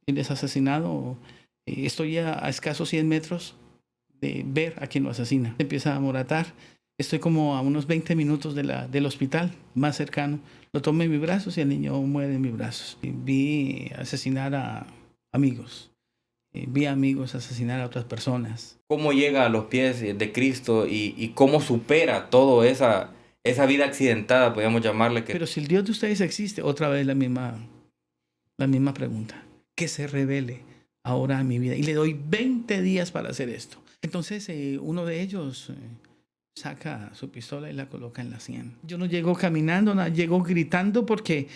Él es asesinado. Estoy a escasos 100 metros de ver a quien lo asesina. Empieza a moratar. Estoy como a unos 20 minutos del hospital más cercano. Lo tomo en mis brazos y el niño muere en mis brazos. Vi asesinar a amigos. Vi amigos asesinar a otras personas. ¿Cómo llega a los pies de Cristo y cómo supera toda esa vida accidentada, podríamos llamarle? Pero si el Dios de ustedes existe, otra vez la misma pregunta. Que se revele ahora a mi vida. Y le doy 20 días para hacer esto. Entonces uno de ellos saca su pistola y la coloca en la sien. Yo no llego caminando, no, llego gritando porque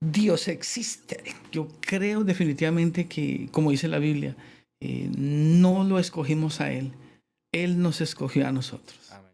Dios existe. Yo creo definitivamente que, como dice la Biblia, no lo escogimos a Él. Él nos escogió a nosotros. Amén.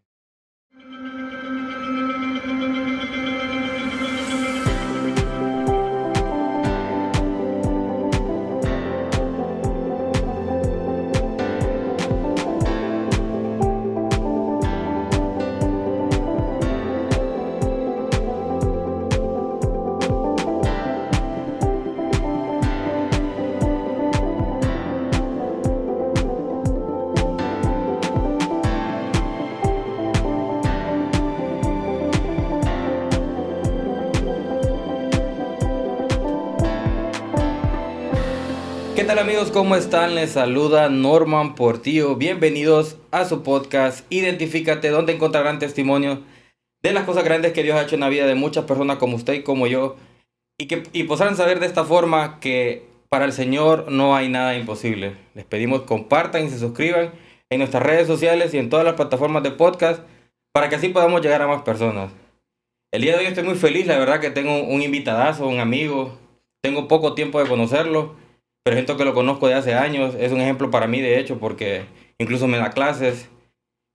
¿Qué tal amigos? ¿Cómo están? Les saluda Norman Portillo. Bienvenidos a su podcast Identifícate, donde encontrarán testimonios de las cosas grandes que Dios ha hecho en la vida de muchas personas como usted y como yo. Y podrán saber de esta forma que para el Señor no hay nada imposible. Les pedimos compartan y se suscriban en nuestras redes sociales y en todas las plataformas de podcast para que así podamos llegar a más personas. El día de hoy estoy muy feliz, la verdad que tengo un invitadazo, un amigo. Tengo poco tiempo de conocerlo, pero siento que lo conozco de hace años. Es un ejemplo para mí, de hecho, porque incluso me da clases.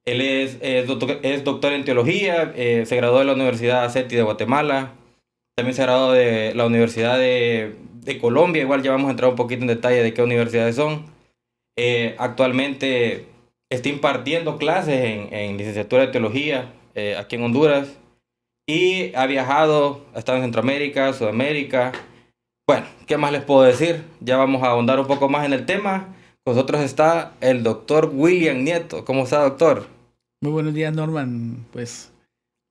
Él es doctor en teología, se graduó de la Universidad CETI de Guatemala, también se graduó de la Universidad de Colombia. Igual ya vamos a entrar un poquito en detalle de qué universidades son. Actualmente está impartiendo clases en licenciatura de teología aquí en Honduras. Y ha viajado, ha estado en Centroamérica, Sudamérica. Bueno, ¿qué más les puedo decir? Ya vamos a ahondar un poco más en el tema. Con nosotros está el doctor William Nieto. ¿Cómo está, doctor? Muy buenos días, Norman. Pues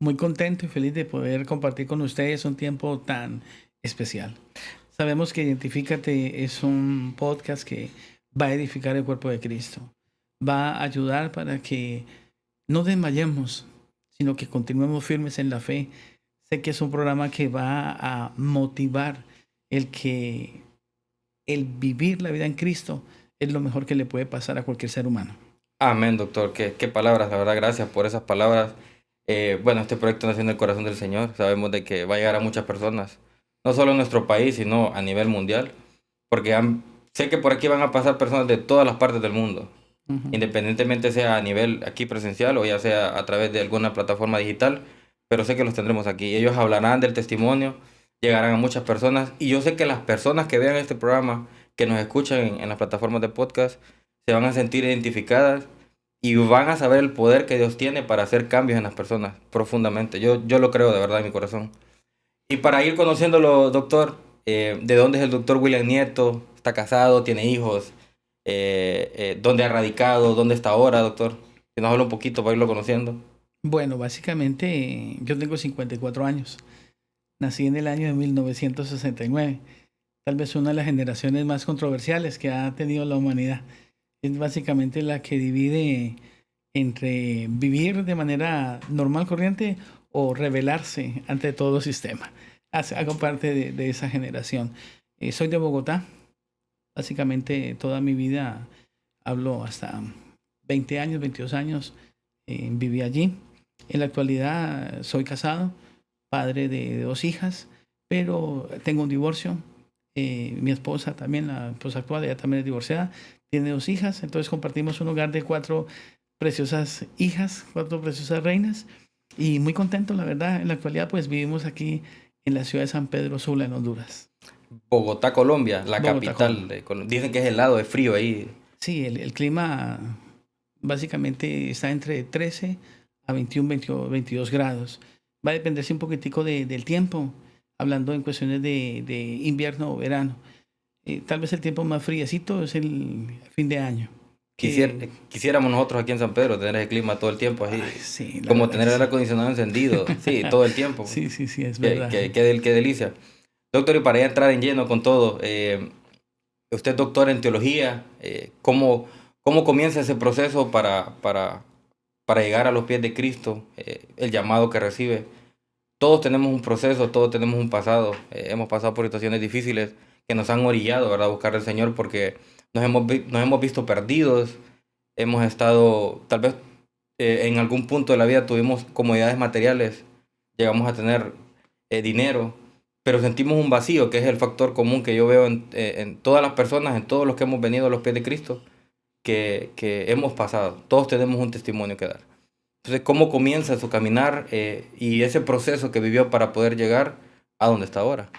muy contento y feliz de poder compartir con ustedes un tiempo tan especial. Sabemos que Identifícate es un podcast que va a edificar el cuerpo de Cristo. Va a ayudar para que no desmayemos, sino que continuemos firmes en la fe. Sé que es un programa que va a motivar el que el vivir la vida en Cristo es lo mejor que le puede pasar a cualquier ser humano. Amén, doctor. Qué palabras, la verdad, gracias por esas palabras. Bueno, este proyecto nació en el corazón del Señor. Sabemos de que va a llegar a muchas personas, no solo en nuestro país, sino a nivel mundial, porque sé que por aquí van a pasar personas de todas las partes del mundo, independientemente sea a nivel aquí presencial o ya sea a través de alguna plataforma digital, pero sé que los tendremos aquí. Ellos hablarán del testimonio, llegarán a muchas personas, y yo sé que las personas que vean este programa, que nos escuchan en las plataformas de podcast, se van a sentir identificadas y van a saber el poder que Dios tiene para hacer cambios en las personas profundamente. Yo lo creo de verdad en mi corazón. Y para ir conociéndolo, doctor, ¿de dónde es el doctor William Nieto? ¿Está casado? ¿Tiene hijos? ¿Dónde ha radicado? ¿Dónde está ahora, doctor? Si nos habla un poquito para irlo conociendo. Bueno, básicamente yo tengo 54 años. Nací en el año de 1969. Tal vez una de las generaciones más controversiales que ha tenido la humanidad. Es básicamente la que divide entre vivir de manera normal, corriente, o rebelarse ante todo sistema. Hago parte de esa generación. Soy de Bogotá. Básicamente toda mi vida, hablo hasta 20 años, 22 años, viví allí. En la actualidad soy casado, padre de 2 hijas, pero tengo un divorcio. Mi esposa también, la esposa actual, ella también es divorciada, tiene 2 hijas, entonces compartimos un hogar de 4 preciosas hijas, 4 preciosas reinas, y muy contento, la verdad. En la actualidad, pues vivimos aquí en la ciudad de San Pedro Sula, en Honduras. Bogotá, Colombia, la Bogotá, capital Colombia. de Colombia. Dicen que es helado, es frío ahí. Sí, el clima básicamente está entre 13 a 21, 22 grados. Va a dependerse un poquitico del tiempo, hablando en cuestiones de invierno o verano. Tal vez el tiempo más friecito es el fin de año. Que, Quisiéramos nosotros aquí en San Pedro tener ese clima todo el tiempo así, ay, sí, la como verdad tener que el aire sí. acondicionado encendido, sí, todo el tiempo. Sí, sí, sí, es Qué, verdad. qué delicia. Doctor, y para ya entrar en lleno con todo, usted es doctor en teología, ¿cómo comienza ese proceso para llegar a los pies de Cristo, el llamado que recibe? Todos tenemos un proceso, todos tenemos un pasado, hemos pasado por situaciones difíciles que nos han orillado, ¿verdad?, a buscar al Señor porque nos hemos visto perdidos, hemos estado, tal vez en algún punto de la vida tuvimos comodidades materiales, llegamos a tener dinero, pero sentimos un vacío, que es el factor común que yo veo en todas las personas, en todos los que hemos venido a los pies de Cristo, que hemos pasado. Todos tenemos un testimonio que dar. Entonces, ¿cómo comienza su caminar y ese proceso que vivió para poder llegar a donde está ahora?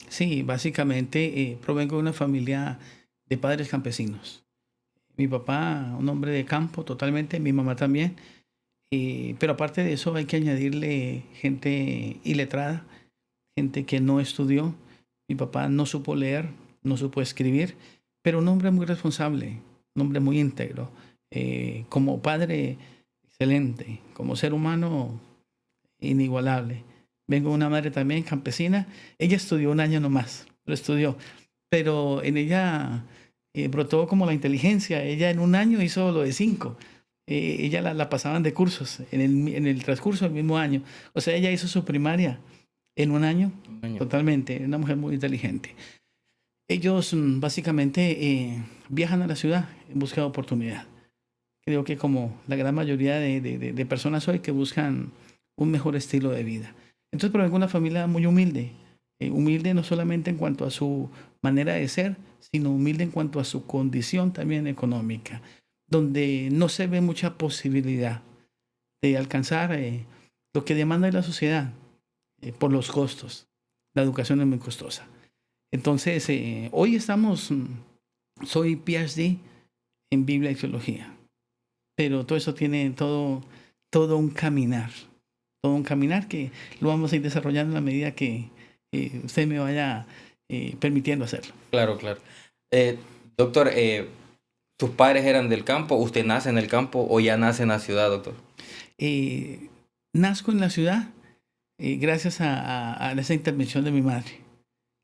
Sí, básicamente provengo de una familia de padres campesinos. Mi papá, un hombre de campo totalmente, mi mamá también. Pero aparte de eso hay que añadirle gente iletrada, gente que no estudió. Mi papá no supo leer, no supo escribir, pero un hombre muy responsable, un hombre muy íntegro. Como padre, excelente. Como ser humano, inigualable. Vengo de una madre también campesina. Ella estudió un año nomás, lo estudió, pero en ella brotó como la inteligencia. Ella en un año hizo lo de 5. Ella la pasaban de cursos en el transcurso del mismo año. O sea, ella hizo su primaria en un año, Un año. totalmente. Una mujer muy inteligente. Ellos básicamente viajan a la ciudad en busca de oportunidad. Creo que como la gran mayoría de personas hoy que buscan un mejor estilo de vida. Entonces provengo de una familia muy humilde. Humilde no solamente en cuanto a su manera de ser, sino humilde en cuanto a su condición también económica, donde no se ve mucha posibilidad de alcanzar lo que demanda la sociedad por los costos. La educación es muy costosa. Entonces, hoy soy PhD en Biblia y Teología, pero todo eso tiene todo todo un caminar que lo vamos a ir desarrollando en la medida que usted me vaya permitiendo hacerlo. Claro, claro. Eh, Doctor, ¿tus padres eran del campo? ¿Usted nace en el campo o ya nace en la ciudad, doctor? Eh, Nazco en la ciudad gracias a esa intervención de mi madre.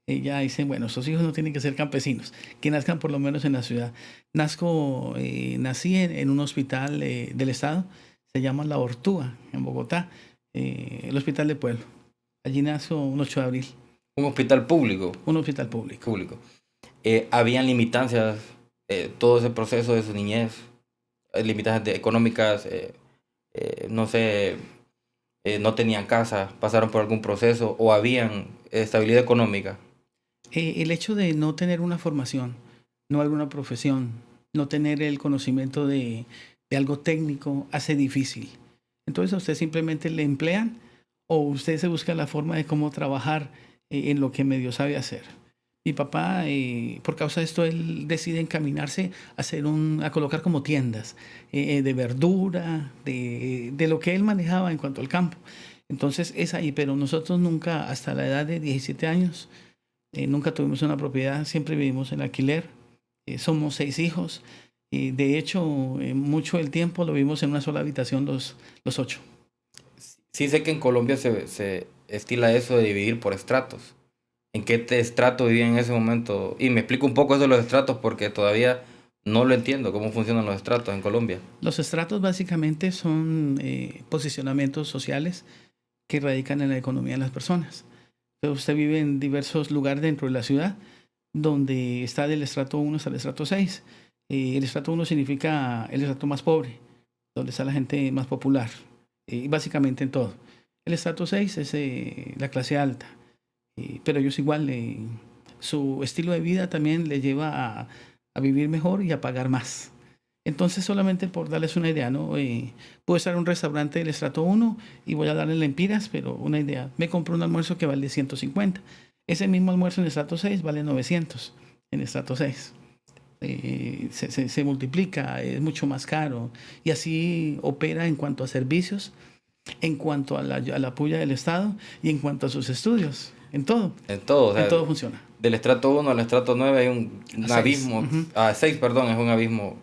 Ella dice, bueno, esos hijos no tienen que ser campesinos, que nazcan por lo menos en la ciudad. Nací en un hospital del estado, se llama La Ortúa, en Bogotá, el hospital de pueblo. Allí nació un 8 de abril, Un hospital público. un hospital público. Público. ¿Habían limitancias, todo ese proceso de su niñez? Limitancias económicas, no sé, no tenían casa, pasaron por algún proceso o habían estabilidad económica. El hecho de no tener una formación, no alguna profesión, no tener el conocimiento de algo técnico, hace difícil. Entonces a usted simplemente le emplean o usted se busca la forma de cómo trabajar en lo que medio sabe hacer. Mi papá, por causa de esto, él decide encaminarse a colocar como tiendas de verdura, de lo que él manejaba en cuanto al campo. Entonces es ahí, pero nosotros nunca, hasta la edad de 17 años, nunca tuvimos una propiedad, siempre vivimos en alquiler. Somos 6 hijos. De hecho, mucho del tiempo lo vivimos en una sola habitación los 8. Sí sé que en Colombia se estila eso de dividir por estratos. ¿En qué estrato vivía en ese momento? Y me explico un poco eso de los estratos porque todavía no lo entiendo, cómo funcionan los estratos en Colombia. Los estratos básicamente son posicionamientos sociales que radican en la economía de las personas. Entonces, usted vive en diversos lugares dentro de la ciudad, donde está del estrato 1 hasta el estrato 6. El estrato 1 significa el estrato más pobre, donde está la gente más popular, básicamente en todo. El estrato 6 es la clase alta, pero ellos igual, su estilo de vida también le lleva a vivir mejor y a pagar más. Entonces, solamente por darles una idea, ¿no? Puedo estar en un restaurante del estrato 1 y voy a darle lempiras, pero una idea. Me compro un almuerzo que vale 150. Ese mismo almuerzo en el estrato 6 vale 900 en el estrato 6. Se multiplica, es mucho más caro. Y así opera en cuanto a servicios, en cuanto a la puya del Estado y en cuanto a sus estudios. en todo. En todo, o sea, En todo funciona. del estrato 1 al estrato 9 hay un A 6. abismo, a 6, perdón, es un abismo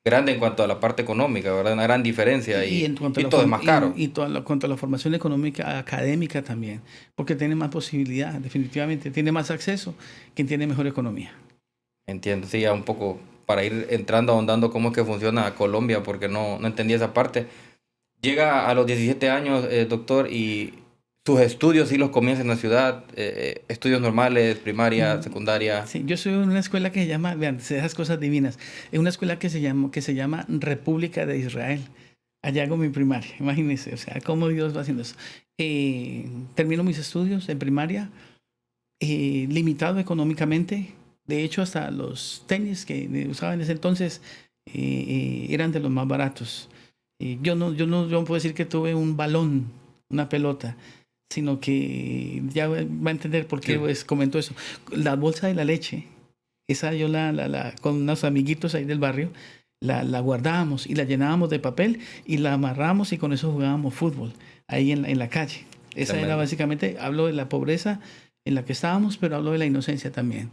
grande en cuanto a la parte económica, ¿verdad? Una gran diferencia Y en cuanto a todo es más caro. cuanto a la formación económica académica también, porque tiene más posibilidad, definitivamente, tiene más acceso quien tiene mejor economía. Entiendo, sí, ya un poco para ir entrando, ahondando cómo es que funciona Colombia, porque no entendía esa parte. Llega a los 17 años, doctor, y sus estudios sí los comienza en la ciudad, estudios normales, primaria, secundaria. Sí, yo soy en una escuela que se llama, vean, esas cosas divinas, es una escuela que se llama República de Israel. Allá hago mi primaria, imagínense, o sea, cómo Dios va haciendo eso. Termino mis estudios en primaria, limitado económicamente. De hecho, hasta los tenis que usaba en ese entonces eran de los más baratos. Yo no puedo decir que tuve un balón, una pelota, sino que ya va a entender por qué Sí, pues, comento eso. La bolsa de la leche, esa yo con unos amiguitos ahí del barrio, la guardábamos y la llenábamos de papel y la amarrábamos y con eso jugábamos fútbol ahí en la calle. Esa era tremendo. básicamente, hablo de la pobreza en la que estábamos, pero hablo de la inocencia también.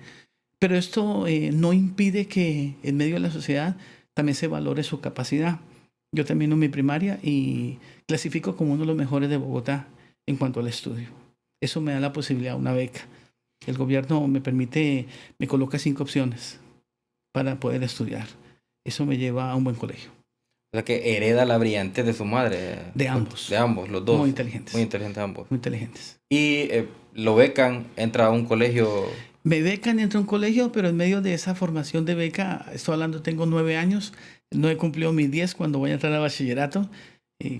Pero esto no impide que en medio de la sociedad también se valore su capacidad. Yo termino mi primaria y clasifico como uno de los mejores de Bogotá en cuanto al estudio. Eso me da la posibilidad de una beca. El gobierno me permite, me coloca 5 opciones para poder estudiar. Eso me lleva a un buen colegio. O sea que hereda la brillantez de su madre, De ambos. de ambos, los Muy dos, inteligentes. muy inteligentes ambos. Muy inteligentes. Y lo becan, entra a un colegio. Me becan, entro a un colegio, pero en medio de esa formación de beca, estoy hablando, tengo 9 años, no he cumplido mis 10 cuando voy a entrar a bachillerato.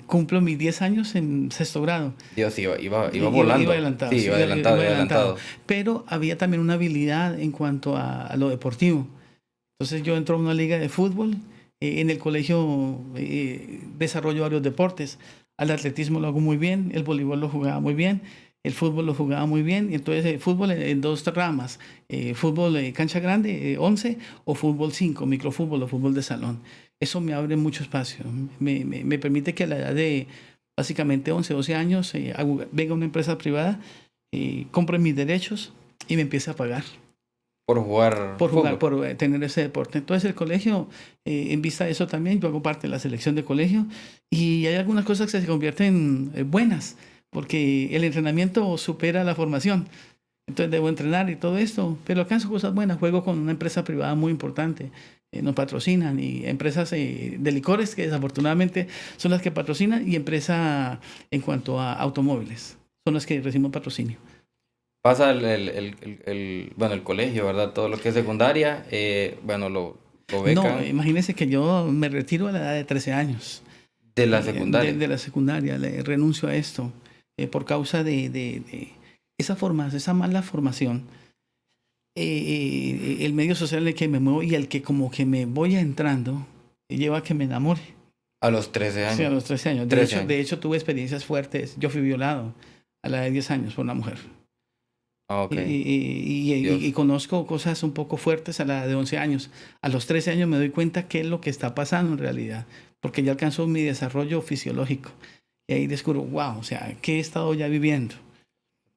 Cumplo mis 10 años en sexto grado. Dios, iba Iba volando. adelantado, Sí, sí, iba adelantado, iba iba adelantado. adelantado. Pero había también una habilidad en cuanto a lo deportivo. Entonces yo entro a una liga de fútbol. En el colegio desarrollo varios deportes. Al atletismo lo hago muy bien, el voleibol lo jugaba muy bien, el fútbol lo jugaba muy bien. Entonces el fútbol en dos ramas, fútbol cancha grande, 11, o fútbol 5, microfútbol o fútbol de salón. Eso me abre mucho espacio. Me permite que a la edad de básicamente 11, 12 años venga una empresa privada, compre mis derechos y me empiece a pagar Por jugar por jugar, fútbol. por tener ese deporte. Entonces el colegio, en vista de eso también, yo hago parte de la selección de colegio y hay algunas cosas que se convierten buenas, porque el entrenamiento supera la formación. Entonces debo entrenar y todo esto, pero alcanzo cosas buenas. Juego con una empresa privada muy importante, nos patrocinan, y empresas de licores que desafortunadamente son las que patrocinan, y empresa en cuanto a automóviles, son las que recibimos patrocinio. Pasa bueno, el colegio, ¿verdad? Todo lo que es secundaria, bueno, lo No, becan imagínense que yo me retiro a la edad de 13 años. de la secundaria. De la secundaria, renuncio a esto por causa de esa esa mala formación. El medio social en el que me muevo y el que como que me voy entrando lleva a que me enamore. A los 13 Sí, a años. los 13 años. 13 años. De hecho, tuve experiencias fuertes. Yo fui violado a la edad de 10 años por una mujer. Ah, ok. Y conozco cosas un poco fuertes a la edad de 11 años. A los 13 años me doy cuenta qué es lo que está pasando en realidad, porque ya alcanzó mi desarrollo fisiológico. Y ahí descubro, wow, o sea, ¿qué he estado ya viviendo?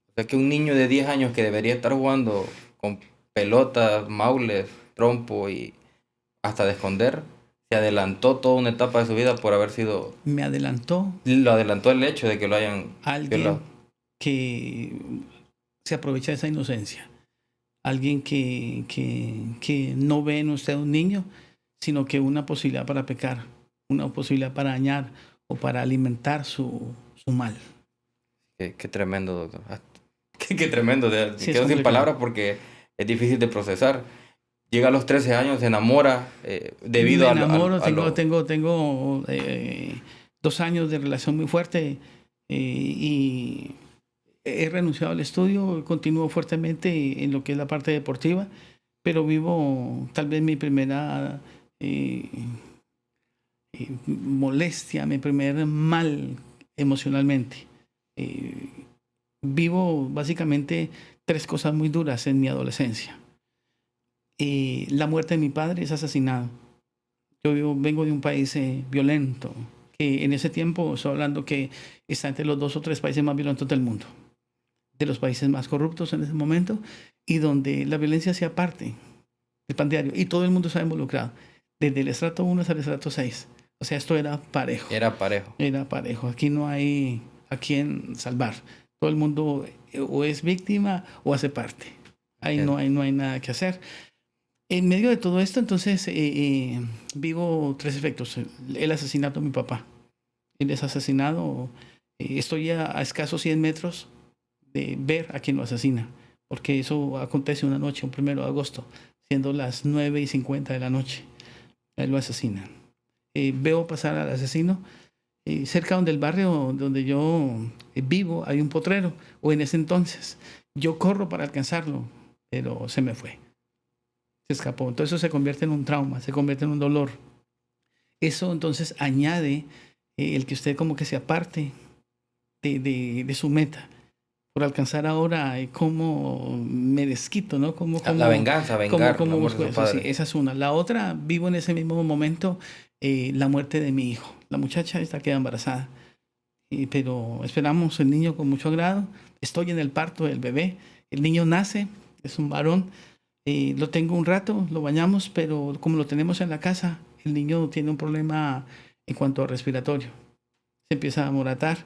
O sea que un niño de 10 años que debería estar jugando con pelotas, maules, trompo y hasta de esconder, se adelantó toda una etapa de su vida por haber sido... Me adelantó Lo adelantó el hecho de que lo hayan alguien violado. que se aprovecha de esa inocencia. Alguien que no ve en usted un niño, sino que una posibilidad para pecar, una posibilidad para dañar o para alimentar su mal. Qué tremendo, doctor. Qué tremendo. Me Sí, es quedo sin complicado. palabras porque es difícil de procesar. Llega a los 13 años, se enamora debido Me a lo... enamoro, a lo- tengo 2 años de relación muy fuerte, y he renunciado al estudio, continúo fuertemente en lo que es la parte deportiva, pero vivo tal vez mi primera eh, molestia, mi primer mal emocionalmente. Eh, Vivo básicamente 3 cosas muy duras en mi adolescencia. La muerte de mi padre, es asesinado. Vengo de un país violento, que en ese tiempo estoy hablando que está entre los 2 o 3 países más violentos del mundo. de los países más corruptos en ese momento y donde la violencia hacía parte del pan diario y todo el mundo estaba involucrado, desde el estrato 1 hasta el estrato 6. O sea, esto era parejo. Era parejo. Era parejo. Aquí no hay a quien salvar. Todo el mundo o es víctima o hace parte. Ahí no hay nada que hacer. En medio de todo esto, entonces, vivo 3 efectos. El asesinato de mi papá. Él es asesinado. Estoy a escasos 100 metros de ver a quien lo asesina. Porque eso acontece una noche, un 1 de agosto, siendo las 9:50 de la noche. Él lo asesina. Veo pasar al asesino. Cerca del barrio donde yo vivo hay un potrero, o en ese entonces. Yo corro para alcanzarlo, pero se me fue. Se escapó. Entonces eso se convierte en un trauma, se convierte en un dolor. Eso entonces añade el que usted como que se aparte de su meta. Por alcanzar ahora cómo me desquito, ¿no? La venganza, vengar. Cómo busco eso. Sí, esa es una. La otra, vivo en ese mismo momento la muerte de mi hijo. La muchacha está queda embarazada. Pero esperamos el niño con mucho agrado. Estoy en el parto del bebé. El niño nace, es un varón. Lo tengo un rato, lo bañamos, pero como lo tenemos en la casa, el niño tiene un problema en cuanto a respiratorio. Se empieza a amoratar.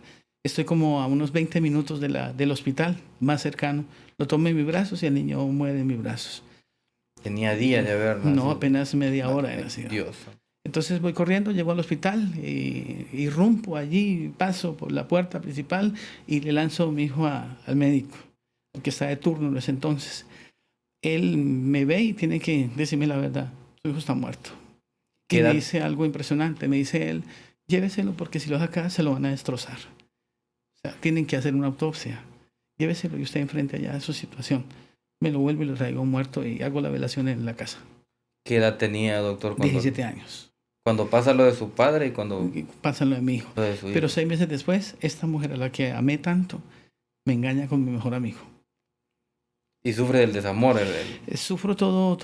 Estoy como a unos 20 minutos del hospital más cercano. Lo tomo en mis brazos y el niño muere en mis brazos. Tenía días de haber nacido. No, apenas media hora de nacido. Dios. Entonces voy corriendo, llego al hospital, irrumpo allí, paso por la puerta principal y le lanzo a mi hijo al médico, el que está de turno en ese entonces. Él me ve y tiene que decirme la verdad. Su hijo está muerto. Y me dice algo impresionante. Me dice él, lléveselo porque si lo saca se lo van a destrozar. O sea, tienen que hacer una autopsia. Lléveselo y usted enfrente allá de su situación. Me lo vuelvo y lo traigo muerto y hago la velación en la casa. ¿Qué edad tenía, doctor? 17 años. Cuando pasa lo de su padre y cuando pasa lo de mi hijo. Pero 6 meses después, esta mujer a la que amé tanto, me engaña con mi mejor amigo. Y sufre del desamor. Sufro todo.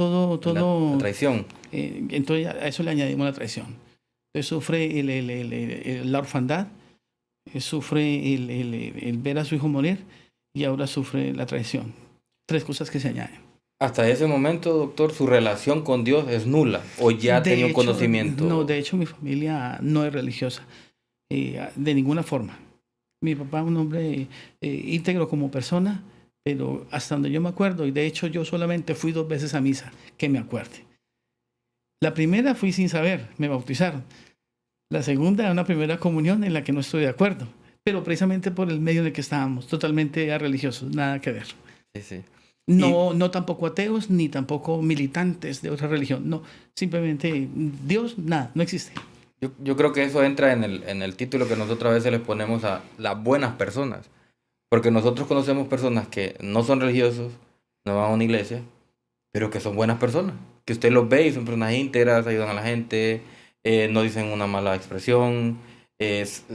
La traición. Entonces a eso le añadimos la traición. Entonces sufre la orfandad, sufre el ver a su hijo morir y ahora sufre la traición. 3 cosas que se añaden. Hasta ese momento, doctor, ¿su relación con Dios es nula o ya tenía un conocimiento? No, de hecho mi familia no es religiosa, de ninguna forma. Mi papá es un hombre íntegro como persona, pero hasta donde yo me acuerdo, y de hecho yo solamente fui 2 veces a misa, que me acuerde. La primera fui sin saber, me bautizaron. La segunda era una primera comunión en la que no estoy de acuerdo, pero precisamente por el medio en el que estábamos, totalmente religiosos, nada que ver. Sí. No tampoco ateos, ni tampoco militantes de otra religión. No, simplemente Dios, nada, no existe. Yo creo que eso entra en el título que nosotros a veces les ponemos a las buenas personas. Porque nosotros conocemos personas que no son religiosos, no van a una iglesia, pero que son buenas personas. Que usted los ve y son personas íntegras, ayudan a la gente, no dicen una mala expresión.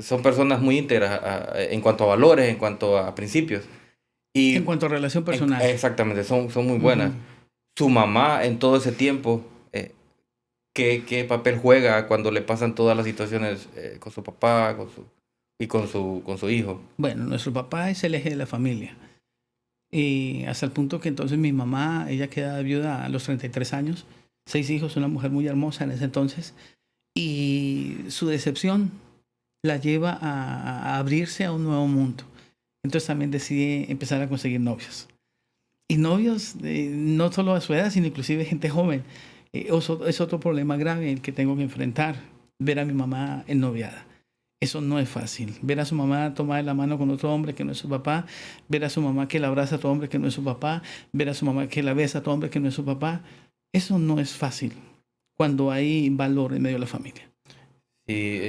Son personas muy íntegras en cuanto a valores, en cuanto a principios. Y en cuanto a relación personal. Exactamente, son muy buenas. Su mamá en todo ese tiempo, ¿qué papel juega cuando le pasan todas las situaciones con su papá con su hijo? Bueno, nuestro papá es el eje de la familia. Y hasta el punto que entonces mi mamá, ella queda viuda a los 33 años, 6 hijos, una mujer muy hermosa en ese entonces. Y su decepción la lleva a abrirse a un nuevo mundo. Entonces también decide empezar a conseguir novios. Y novios no solo a su edad, sino inclusive gente joven. Es otro problema grave el que tengo que enfrentar, ver a mi mamá ennoviada. Eso no es fácil. Ver a su mamá tomar la mano con otro hombre que no es su papá, ver a su mamá que la abraza a otro hombre que no es su papá, ver a su mamá que la besa a otro hombre que no es su papá. Eso no es fácil cuando hay valor en medio de la familia. Sí,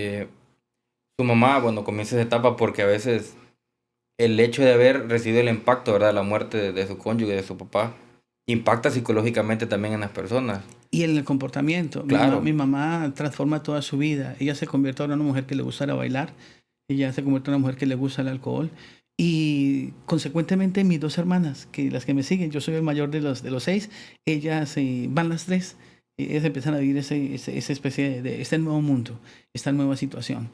su mamá, bueno, comienza esa etapa porque a veces el hecho de haber recibido el impacto, ¿verdad?, la muerte de su cónyuge, de su papá, impacta psicológicamente también en las personas. Y en el comportamiento. Claro. Mi mamá transforma toda su vida. Ella se convierte ahora en una mujer que le gusta bailar. Ella se convierte en una mujer que le gusta el alcohol. Y consecuentemente mis 2 hermanas, que las que me siguen, yo soy el mayor de los 6, ellas van las 3. Ellas empiezan a vivir esa especie de este nuevo mundo, esta nueva situación.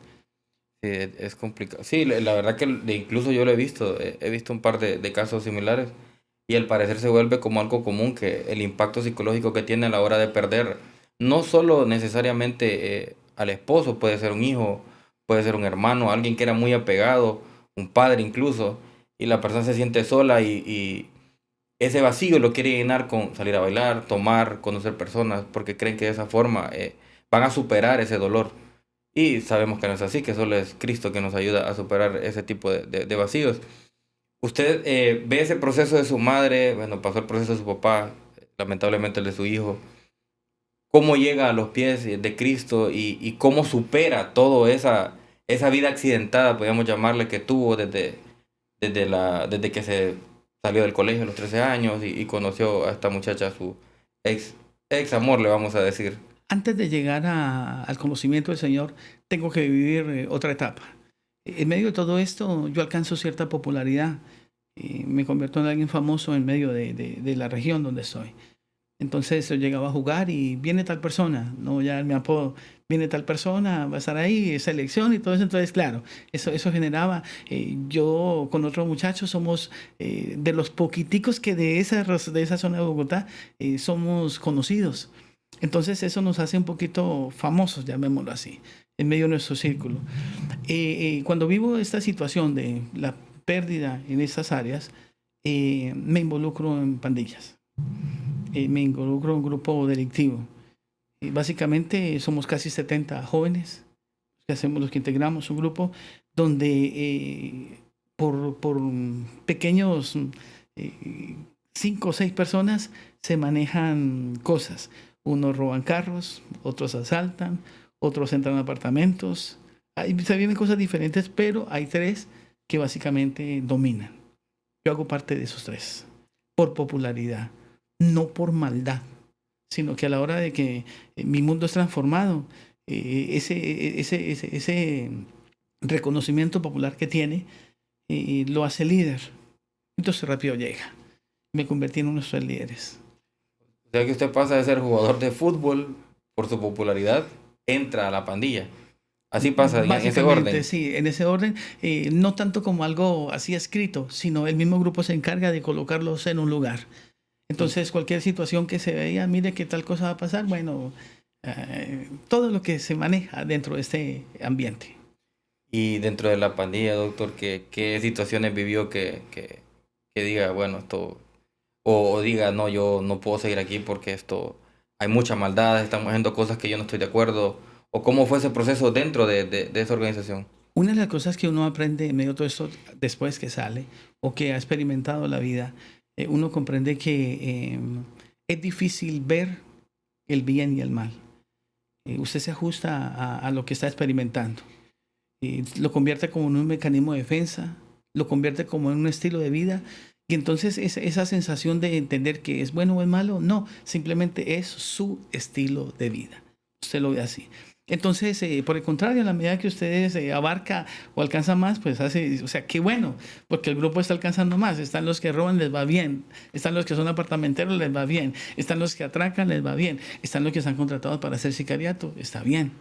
Es complicado. Sí, la verdad que incluso yo lo he visto, he visto un par de casos similares y al parecer se vuelve como algo común que el impacto psicológico que tiene a la hora de perder, no solo necesariamente al esposo, puede ser un hijo, puede ser un hermano, alguien que era muy apegado, un padre incluso, y la persona se siente sola y ese vacío lo quiere llenar con salir a bailar, tomar, conocer personas, porque creen que de esa forma van a superar ese dolor. Y sabemos que no es así, que solo es Cristo que nos ayuda a superar ese tipo de vacíos. Usted ve ese proceso de su madre, bueno, pasó el proceso de su papá, lamentablemente el de su hijo, cómo llega a los pies de Cristo y cómo supera toda esa vida accidentada, podríamos llamarle, que tuvo desde que se salió del colegio a los 13 años y conoció a esta muchacha, su ex, ex amor, le vamos a decir. Antes de llegar al conocimiento del Señor, tengo que vivir otra etapa. En medio de todo esto, yo alcanzo cierta popularidad y me convierto en alguien famoso en medio de la región donde estoy. Entonces yo llegaba a jugar y viene tal persona, no ya me apodo, viene tal persona, va a estar ahí, selección y todo eso. Entonces, claro, eso generaba, yo con otros muchachos somos de los poquiticos que de esa zona de Bogotá somos conocidos. Entonces eso nos hace un poquito famosos, llamémoslo así, en medio de nuestro círculo. Cuando vivo esta situación de la pérdida en estas áreas, me involucro en pandillas, me involucro en un grupo delictivo. Básicamente somos casi 70 jóvenes que hacemos, los que integramos un grupo donde por pequeños 5 o 6 personas se manejan cosas. Unos roban carros, otros asaltan, otros entran a apartamentos. Ahí se vienen cosas diferentes, pero hay 3 que básicamente dominan. Yo hago parte de esos 3, por popularidad, no por maldad, sino que a la hora de que mi mundo es transformado, ese reconocimiento popular que tiene lo hace líder. Entonces rápido llega. Me convertí en uno de sus líderes. O sea que usted pasa de ser jugador de fútbol por su popularidad, entra a la pandilla. Así pasa en ese Básicamente, orden. sí, en ese orden, no tanto como algo así escrito, sino el mismo grupo se encarga de colocarlos en un lugar. Entonces, cualquier situación que se veía, mire qué tal cosa va a pasar, bueno, todo lo que se maneja dentro de este ambiente. Y dentro de la pandilla, doctor, ¿qué situaciones vivió que diga, bueno, esto, o diga, no, yo no puedo seguir aquí porque esto, hay mucha maldad, estamos haciendo cosas que yo no estoy de acuerdo? ¿O cómo fue ese proceso dentro de esa organización? Una de las cosas que uno aprende en medio de todo esto después que sale o que ha experimentado la vida, uno comprende que es difícil ver el bien y el mal. Usted se ajusta a lo que está experimentando. Lo convierte como en un mecanismo de defensa, lo convierte como en un estilo de vida. Y entonces esa sensación de entender que es bueno o es malo, no, simplemente es su estilo de vida. Usted lo ve así. Entonces, por el contrario, a la medida que ustedes abarca o alcanza más, pues hace, o sea, qué bueno, porque el grupo está alcanzando más. Están los que roban, les va bien. Están los que son apartamenteros, les va bien. Están los que atracan, les va bien. Están los que están contratados para hacer sicariato, está bien.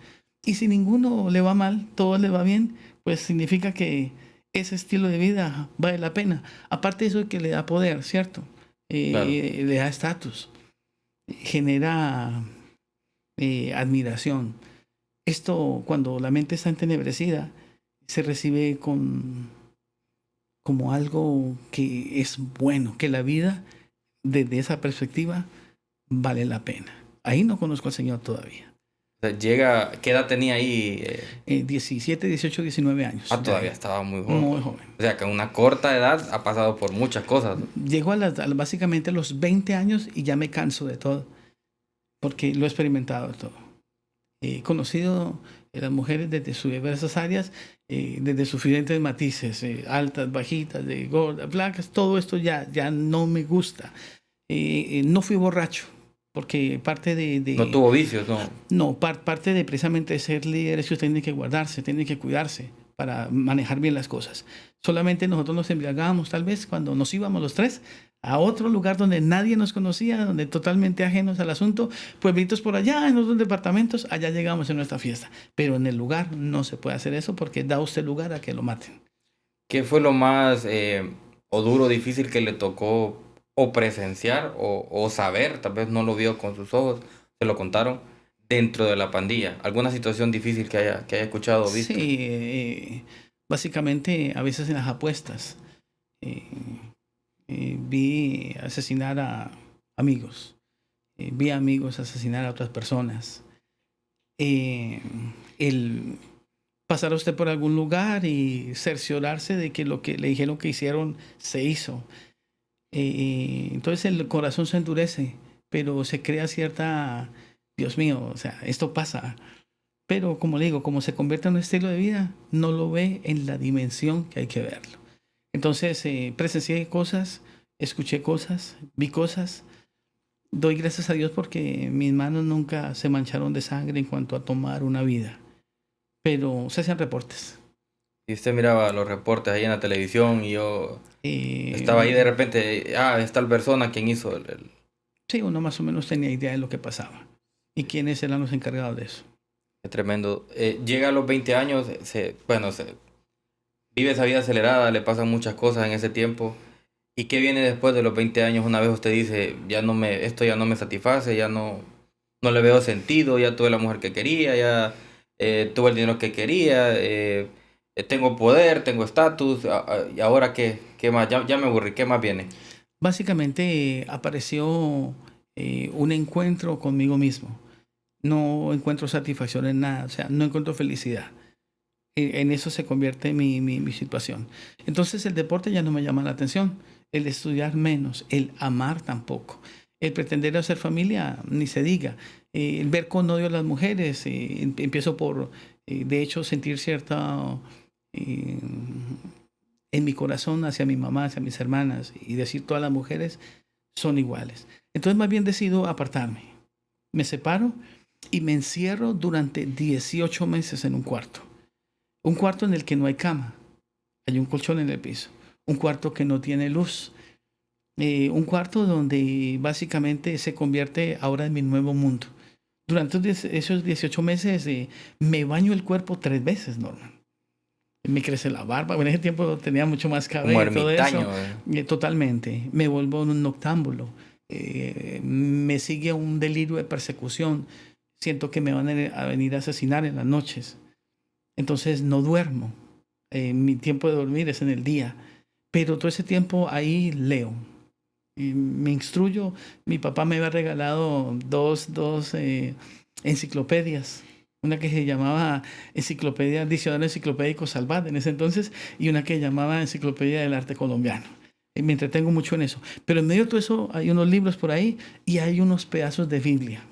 Y si ninguno le va mal, todo le va bien, pues significa que ese estilo de vida vale la pena. Aparte de eso que le da poder, ¿cierto? Claro. Le da estatus, genera admiración. Esto, cuando la mente está entenebrecida, se recibe como algo que es bueno, que la vida desde esa perspectiva vale la pena. Ahí no conozco al Señor todavía. O sea, llega, ¿qué edad tenía ahí? 17, 18, 19 años. Todavía estaba muy joven. Muy joven. O sea, que a una corta edad ha pasado por muchas cosas, ¿no? Llego básicamente a los 20 años y ya me canso de todo, porque lo he experimentado todo. He conocido las mujeres desde sus diversas áreas, desde sus diferentes matices, altas, bajitas, de gordas, flacas, todo esto ya no me gusta. No fui borracho, porque parte No tuvo vicios, ¿no? No, parte de precisamente ser líder es que usted tiene que guardarse, tiene que cuidarse, para manejar bien las cosas. Solamente nosotros nos embriagábamos tal vez cuando nos íbamos los tres a otro lugar donde nadie nos conocía, donde totalmente ajenos al asunto, pueblitos por allá, en otros departamentos, allá llegamos en nuestra fiesta. Pero en el lugar no se puede hacer eso porque da usted lugar a que lo maten. ¿Qué fue lo más o duro, difícil que le tocó o presenciar o saber? Tal vez no lo vio con sus ojos, se lo contaron dentro de la pandilla. ¿Alguna situación difícil que haya escuchado o visto? Sí, básicamente a veces en las apuestas eh, vi asesinar a amigos, vi a amigos asesinar a otras personas. El pasar a usted por algún lugar y cerciorarse de que lo que le dijeron que hicieron se hizo. Entonces el corazón se endurece, pero se crea cierta, Dios mío, o sea, esto pasa. Pero como le digo, como se convierte en un estilo de vida, no lo ve en la dimensión que hay que verlo. Entonces presencié cosas, escuché cosas, vi cosas. Doy gracias a Dios porque mis manos nunca se mancharon de sangre en cuanto a tomar una vida. Pero se hacían reportes. Y usted miraba los reportes ahí en la televisión y yo estaba ahí de repente, es tal persona quien hizo el... Sí, uno más o menos tenía idea de lo que pasaba y quiénes eran los encargados de eso. Es tremendo. Llega a los 20 años, vive esa vida acelerada, le pasan muchas cosas en ese tiempo. ¿Y qué viene después de los 20 años? Una vez usted dice, esto ya no me satisface, ya no le veo sentido, ya tuve la mujer que quería, ya tuve el dinero que quería, tengo poder, tengo estatus, y ahora qué más, ya me aburrí, ¿qué más viene? Básicamente apareció un encuentro conmigo mismo. No encuentro satisfacción en nada, o sea, no encuentro felicidad. En eso se convierte mi situación. Entonces el deporte ya no me llama la atención, el estudiar menos, el amar tampoco, el pretender hacer familia, ni se diga, el ver con odio a las mujeres, empiezo por, de hecho, sentir cierta, en mi corazón hacia mi mamá, hacia mis hermanas, y decir todas las mujeres son iguales. Entonces más bien decido apartarme, me separo y me encierro durante 18 meses en un cuarto. Un cuarto en el que no hay cama, hay un colchón en el piso. Un cuarto que no tiene luz. Un cuarto donde básicamente se convierte ahora en mi nuevo mundo. Durante esos 18 meses me baño el cuerpo 3 veces, Norman. Me crece la barba. En ese tiempo tenía mucho más cabello. Como ermitaño. Todo eso. Totalmente. Me vuelvo un noctámbulo. Me sigue un delirio de persecución. Siento que me van a venir a asesinar en las noches. Entonces no duermo. Mi tiempo de dormir es en el día. Pero todo ese tiempo ahí leo. Me instruyo. Mi papá me había regalado dos enciclopedias. Una que se llamaba Diccionario Enciclopédico Salvat en ese entonces, y una que se llamaba Enciclopedia del Arte Colombiano. Me entretengo mucho en eso. Pero en medio de todo eso hay unos libros por ahí y hay unos pedazos de Biblia.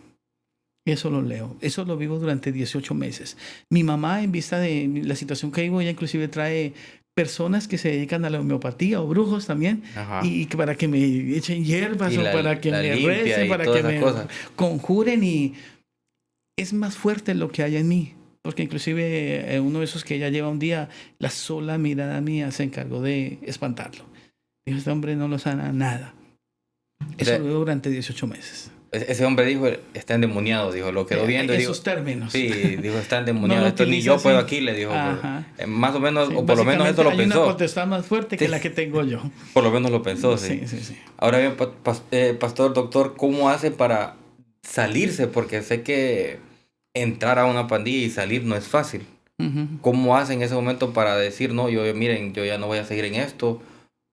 Eso lo leo. Eso lo vivo durante 18 meses. Mi mamá, en vista de la situación que vivo, ella inclusive trae personas que se dedican a la homeopatía o brujos también, y para que me echen hierbas o para que me recen, para que me conjuren, y es más fuerte lo que hay en mí. Porque inclusive uno de esos que ella lleva un día, la sola mirada mía se encargó de espantarlo. Dijo, este hombre no lo sana nada. Eso lo vivo durante 18 meses. Ese hombre dijo, está endemoniado, dijo, lo quedó viendo. Esos términos. Sí, dijo, está endemoniado, esto ni yo puedo aquí, le dijo. Más o menos, sí, o por lo menos eso lo pensó. Hay una potestad más fuerte que la que tengo yo. Por lo menos lo pensó, sí. Sí. Ahora bien, pastor, doctor, ¿cómo hace para salirse? Porque sé que entrar a una pandilla y salir no es fácil. ¿Cómo hace en ese momento para decir, no, miren, yo ya no voy a seguir en esto?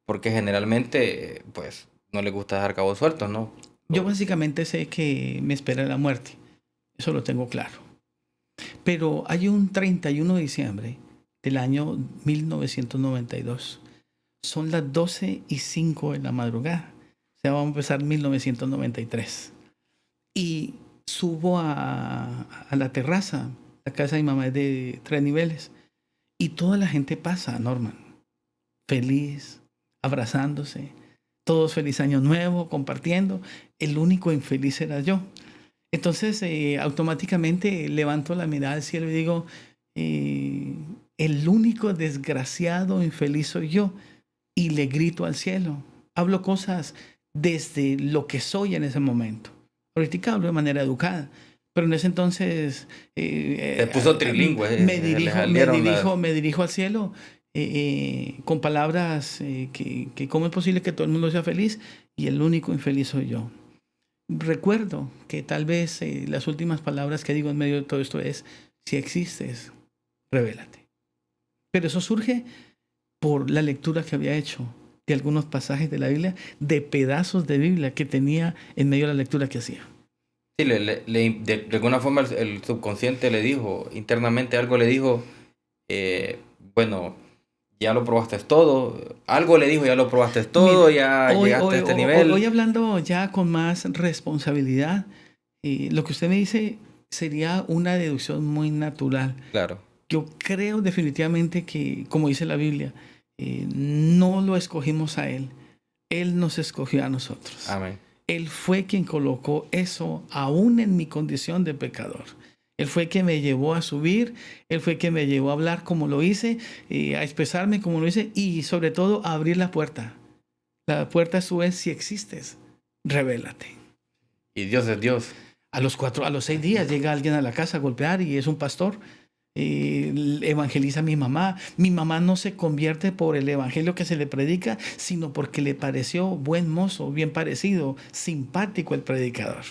Porque generalmente, pues, no le gusta dejar cabos sueltos, ¿no? Yo básicamente sé que me espera la muerte. Eso lo tengo claro. Pero hay un 31 de diciembre del año 1992. Son las 12:05 de la madrugada. O sea, vamos a empezar 1993. Y subo a la terraza. La casa de mi mamá es de 3 niveles. Y toda la gente pasa, Norman. Feliz, abrazándose. Todos feliz año nuevo, compartiendo. El único infeliz era yo. Entonces, automáticamente levanto la mirada al cielo y digo, el único desgraciado, infeliz soy yo, y le grito al cielo. Hablo cosas desde lo que soy en ese momento. Ahorita hablo de manera educada, pero en ese entonces Se puso trilingüe, le salieron las... me dirijo al cielo con palabras que cómo es posible que todo el mundo sea feliz y el único infeliz soy yo. Recuerdo que tal vez las últimas palabras que digo en medio de todo esto es, si existes, revélate. Pero eso surge por la lectura que había hecho de algunos pasajes de la Biblia, de pedazos de Biblia que tenía en medio de la lectura que hacía. Sí, de alguna forma el subconsciente le dijo, internamente algo le dijo, bueno, ya lo probaste todo, algo le dijo, ya lo probaste todo, Mira, ya llegaste a este nivel. hoy hablando ya con más responsabilidad, lo que usted me dice sería una deducción muy natural. Claro. Yo creo definitivamente que, como dice la Biblia, no lo escogimos a Él. Él nos escogió a nosotros. Amén. Él fue quien colocó eso aún en mi condición de pecador. Él fue quien me llevó a subir, Él fue quien me llevó a hablar como lo hice, a expresarme como lo hice y sobre todo a abrir la puerta. La puerta a su vez, si existes, revélate. Y Dios es Dios. A los 6 días llega alguien a la casa a golpear y es un pastor. Evangeliza a mi mamá. Mi mamá no se convierte por el evangelio que se le predica, sino porque le pareció buen mozo, bien parecido, simpático el predicador.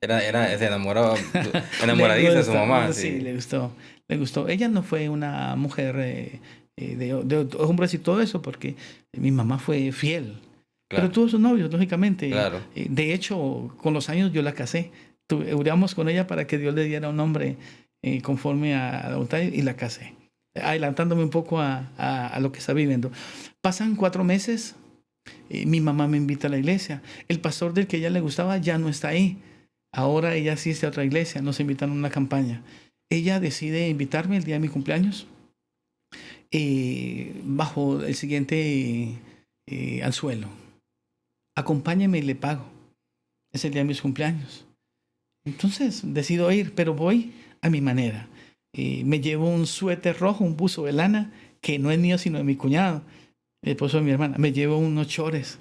Se enamoraba, enamoradiza de su mamá. Sí, le gustó. Ella no fue una mujer de hombres y todo eso, porque mi mamá fue fiel. Claro. Pero tuvo sus novios, lógicamente. Claro. De hecho, con los años yo la casé. Oramos con ella para que Dios le diera un nombre conforme a la voluntad y la casé. Adelantándome un poco a lo que está viviendo. Pasan 4 meses, mi mamá me invita a la iglesia. El pastor del que a ella le gustaba ya no está ahí. Ahora ella asiste a otra iglesia, nos invitan a una campaña. Ella decide invitarme el día de mi cumpleaños bajo el siguiente anzuelo. Acompáñeme y le pago. Es el día de mis cumpleaños. Entonces decido ir, pero voy a mi manera. Me llevo un suéter rojo, un buzo de lana, que no es mío sino de mi cuñado, el esposo de mi hermana. Me llevo unos chores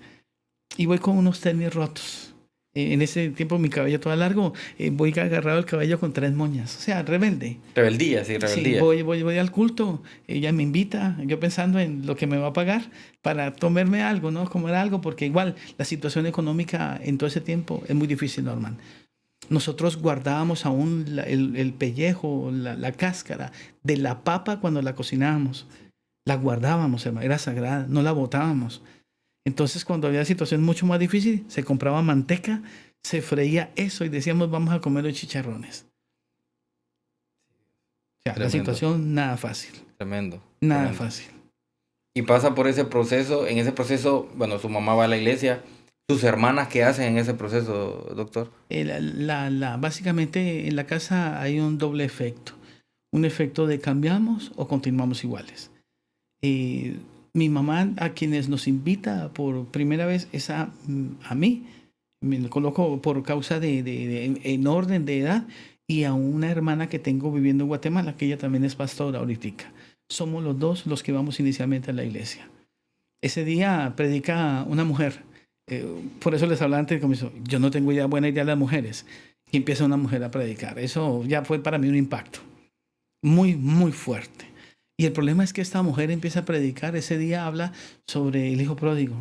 y voy con unos tenis rotos. En ese tiempo mi cabello todo largo, voy agarrado el cabello con 3 moñas. O sea, rebelde. Rebeldía, sí, rebeldía. Sí, voy al culto, ella me invita, yo pensando en lo que me va a pagar para tomarme algo, ¿no? Comer algo, porque igual la situación económica en todo ese tiempo es muy difícil, Norman. Nosotros guardábamos aún el pellejo, la cáscara de la papa cuando la cocinábamos. La guardábamos, hermano, era sagrada, no la botábamos. Entonces, cuando había situación mucho más difícil, se compraba manteca, se freía eso y decíamos, vamos a comer los chicharrones. O sea, la situación nada fácil. Tremendo. Nada fácil. Y pasa por ese proceso. En ese proceso, bueno, su mamá va a la iglesia. ¿Sus hermanas qué hacen en ese proceso, doctor? Básicamente, en la casa hay un doble efecto. Un efecto de cambiamos o continuamos iguales. Mi mamá, a quienes nos invita por primera vez, es a mí. Me lo coloco por causa en orden de edad, y a una hermana que tengo viviendo en Guatemala, que ella también es pastora ahorita. Somos los dos los que vamos inicialmente a la iglesia. Ese día predica una mujer. Por eso les hablaba antes del comienzo. Yo no tengo buena idea de las mujeres. Y empieza una mujer a predicar. Eso ya fue para mí un impacto muy, muy fuerte. Y el problema es que esta mujer empieza a predicar. Ese día habla sobre el hijo pródigo.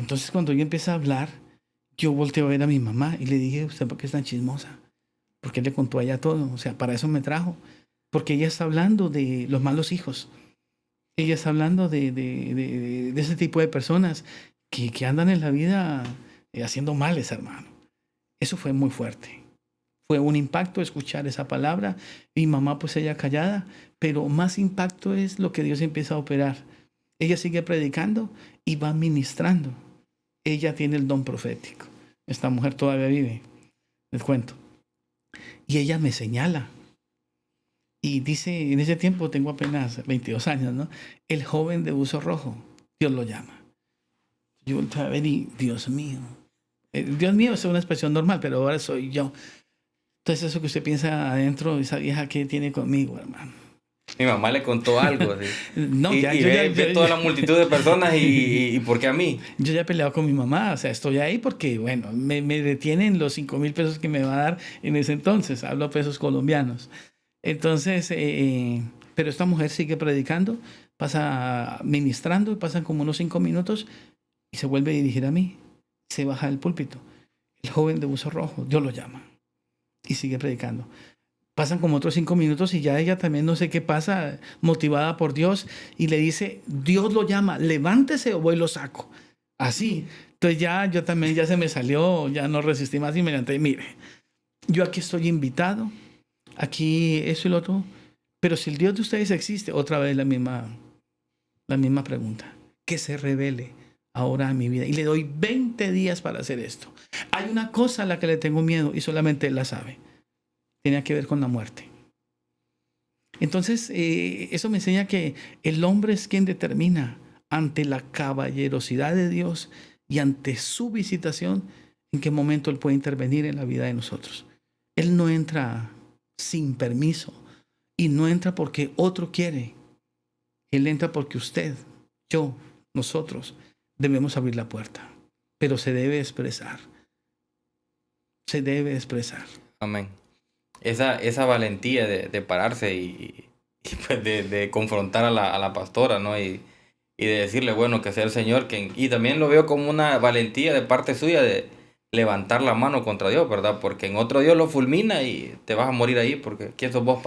Entonces, cuando ella empieza a hablar, yo volteo a ver a mi mamá y le dije, ¿usted por qué es tan chismosa? ¿Por qué le contó a ella todo? O sea, para eso me trajo. Porque ella está hablando de los malos hijos. Ella está hablando de ese tipo de personas que andan en la vida haciendo males, hermano. Eso fue muy fuerte. Fue un impacto escuchar esa palabra. Mi mamá, pues ella callada, pero más impacto es lo que Dios empieza a operar. Ella sigue predicando y va ministrando. Ella tiene el don profético. Esta mujer todavía vive, les cuento. Y ella me señala. Y dice, en ese tiempo tengo apenas 22 años, ¿no? El joven de buzo rojo, Dios lo llama. Yo volteo a ver y, Dios mío. Dios mío es una expresión normal, pero ahora soy yo. Entonces eso que usted piensa adentro, esa vieja que tiene conmigo, hermano. Mi mamá le contó algo, así. No, Y, ya, y ve toda la multitud de personas y ¿por qué a mí? yo ya he peleado con mi mamá, o sea, estoy ahí porque, bueno, me detienen los 5.000 pesos que me va a dar en ese entonces, hablo pesos colombianos. Entonces, pero esta mujer sigue predicando, pasa ministrando, pasan como unos 5 minutos y se vuelve a dirigir a mí, se baja del púlpito. El joven de buzo rojo, Dios lo llama y sigue predicando. Pasan como otros 5 minutos y ya ella también no sé qué pasa, motivada por Dios, y le dice, Dios lo llama, levántese o voy y lo saco. Así. Entonces ya yo también ya se me salió, ya no resistí más y me levanté. Mire, yo aquí estoy invitado, aquí eso y lo otro, pero si el Dios de ustedes existe, otra vez la misma pregunta, que se revele ahora a mi vida. Y le doy 20 días para hacer esto. Hay una cosa a la que le tengo miedo y solamente él la sabe. Tiene que ver con la muerte. Entonces, eso me enseña que el hombre es quien determina ante la caballerosidad de Dios y ante su visitación en qué momento Él puede intervenir en la vida de nosotros. Él no entra sin permiso y no entra porque otro quiere. Él entra porque usted, yo, nosotros debemos abrir la puerta. Pero se debe expresar. Se debe expresar. Amén. Esa valentía de pararse y pues de confrontar a la pastora, ¿no? Y de decirle, bueno, que sea el Señor quien... Y también lo veo como una valentía de parte suya de levantar la mano contra Dios, ¿verdad? Porque en otro Dios lo fulmina y te vas a morir ahí, porque ¿quién sos vos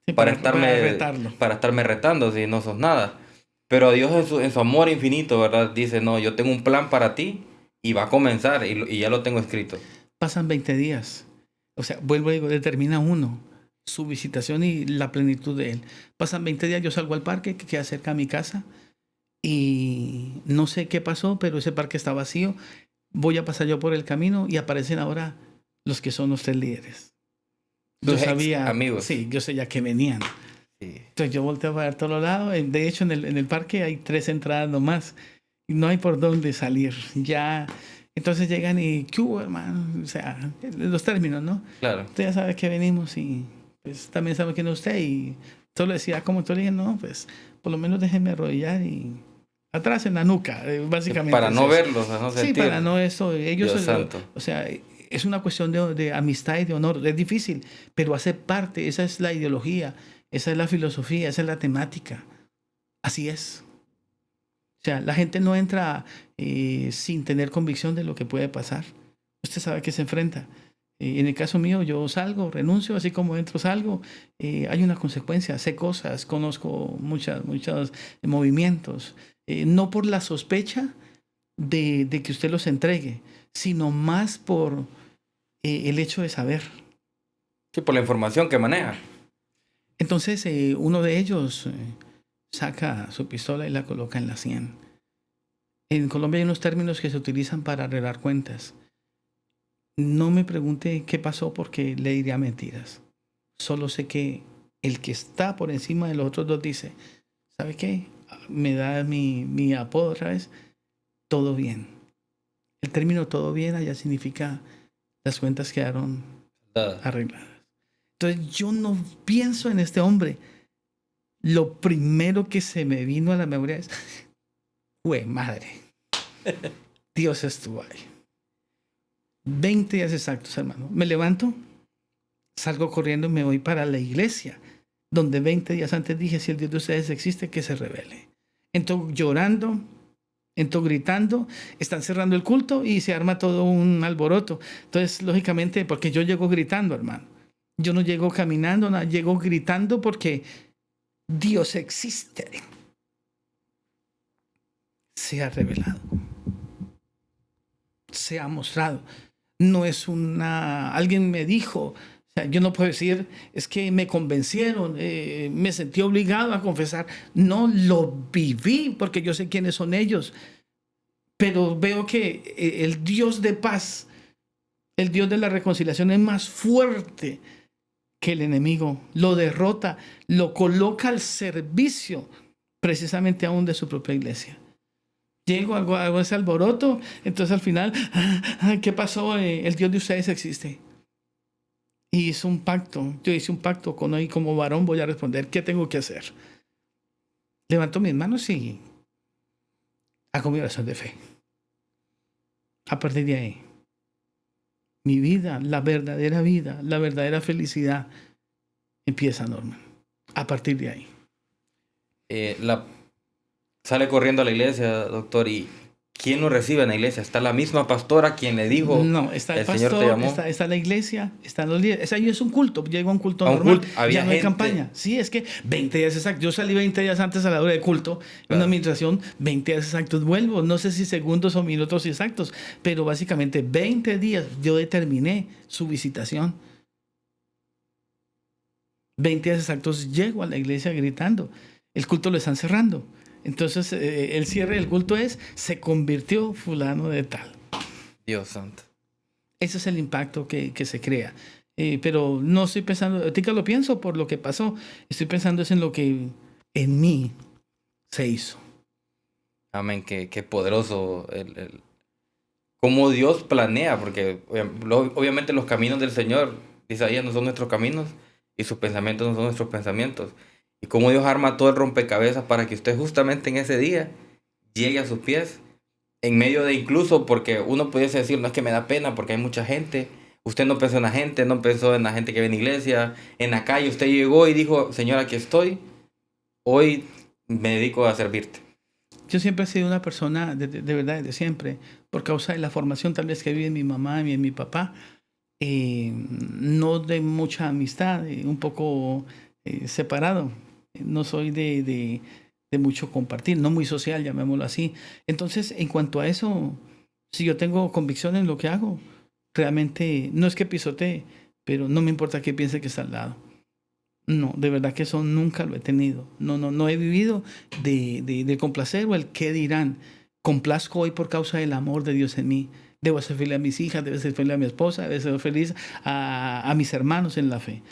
Sí, para retarlo. estarme retando si no sos nada? Pero Dios en su amor infinito, ¿verdad? Dice, no, yo tengo un plan para ti y va a comenzar y ya lo tengo escrito. Pasan 20 días. O sea, vuelvo y digo, determina uno su visitación y la plenitud de él. Pasan 20 días, yo salgo al parque que queda cerca de mi casa y no sé qué pasó, pero ese parque está vacío. Voy a pasar yo por el camino y aparecen ahora los que son los 3 líderes. Yo Tus ex sabía, amigos. sí, yo sabía que venían. Sí. Entonces yo volteo para todos lados. De hecho, en el parque hay 3 entradas nomás. Y no hay por dónde salir. Ya, entonces llegan y, ¿qué hubo, hermano? O sea, los términos, ¿no? Claro. Usted ya sabe que venimos y pues también sabe quién es usted. Y todo le decía, como tú le dije, no, pues por lo menos déjenme arrodillar y atrás en la nuca, básicamente. Para es no eso. verlos, a no Sí, sentir. para no eso. Ellos, Dios santo. o sea, es una cuestión de amistad y de honor. Es difícil, pero hace parte. Esa es la ideología, esa es la filosofía, esa es la temática. Así es. O sea, la gente no entra sin tener convicción de lo que puede pasar. Usted sabe que se enfrenta. En el caso mío, yo salgo, renuncio, así como entro, salgo. Hay una consecuencia, sé cosas, conozco muchos movimientos. No por la sospecha de que usted los entregue, sino más por el hecho de saber. Sí, por la información que maneja. Entonces, uno de ellos saca su pistola y la coloca en la sien. En Colombia hay unos términos que se utilizan para arreglar cuentas. No me pregunte qué pasó porque le diría mentiras. Solo sé que el que está por encima de los otros dos dice, ¿sabe qué? Me da mi apodo otra vez, todo bien. El término todo bien allá significa las cuentas quedaron arregladas. Entonces yo no pienso en este hombre. Lo primero que se me vino a la memoria es, ¡jue madre! Dios estuvo ahí. 20 días exactos, hermano. Me levanto, salgo corriendo y me voy para la iglesia, donde 20 días antes dije, si el Dios de ustedes existe, que se revele. Entro llorando, entro gritando, están cerrando el culto y se arma todo un alboroto. Entonces, lógicamente, porque yo llego gritando, hermano. Yo no llego caminando, no, llego gritando porque Dios existe. Se ha revelado. Se ha mostrado. No es alguien me dijo, o sea, yo no puedo decir, es que me convencieron, me sentí obligado a confesar. No, lo viví porque yo sé quiénes son ellos. Pero veo que el Dios de paz, el Dios de la reconciliación es más fuerte que el enemigo. Lo derrota, lo coloca al servicio precisamente aún de su propia iglesia. Llego, hago ese alboroto, entonces al final, ¿qué pasó? El Dios de ustedes existe. Y hice un pacto. Yo hice un pacto con hoy como varón voy a responder. ¿Qué tengo que hacer? Levanto mis manos y hago mi oración de fe. A partir de ahí, mi vida, la verdadera felicidad empieza, Norman. A partir de ahí. La, sale corriendo a la iglesia, doctor, y ¿quién lo recibe en la iglesia? ¿Está la misma pastora quien le dijo, No, está el el Señor te pastor, llamó? está la iglesia, están los líderes. Ahí es un culto, llega un culto A un normal. culto, había Ya no hay gente. campaña. Sí, es que 20 días exactos. Yo salí 20 días antes a la hora de culto, en Claro. una administración, 20 días exactos vuelvo. No sé si segundos o minutos exactos, pero básicamente 20 días yo determiné su visitación. 20 días exactos llego a la iglesia gritando. El culto lo están cerrando. Entonces, el cierre del culto es, se convirtió fulano de tal. Dios santo. Ese es el impacto que se crea. Pero no estoy pensando, ahorita lo pienso por lo que pasó, estoy pensando es en lo que en mí se hizo. Amén, qué poderoso cómo Dios planea, porque obviamente los caminos del Señor, Isaías, no son nuestros caminos y sus pensamientos no son nuestros pensamientos. Y cómo Dios arma todo el rompecabezas para que usted justamente en ese día llegue a sus pies, en medio de incluso, porque uno pudiese decir, no es que me da pena porque hay mucha gente. Usted no pensó en la gente, no pensó en la gente que ve en la iglesia, en la calle. Usted llegó y dijo, Señor, aquí estoy, hoy me dedico a servirte. Yo siempre he sido una persona, de verdad, de siempre, por causa de la formación tal vez que vive en mi mamá y en mi papá, no de mucha amistad, un poco separado. No soy de mucho compartir, no muy social, llamémoslo así. Entonces, en cuanto a eso, si yo tengo convicción en lo que hago, realmente no es que pisotee, pero no me importa qué piense que está al lado. No, de verdad que eso nunca lo he tenido. No he vivido de complacer o el qué dirán. Complazco hoy por causa del amor de Dios en mí. Debo ser feliz a mis hijas, debo ser feliz a mi esposa, debo ser feliz a mis hermanos en la fe.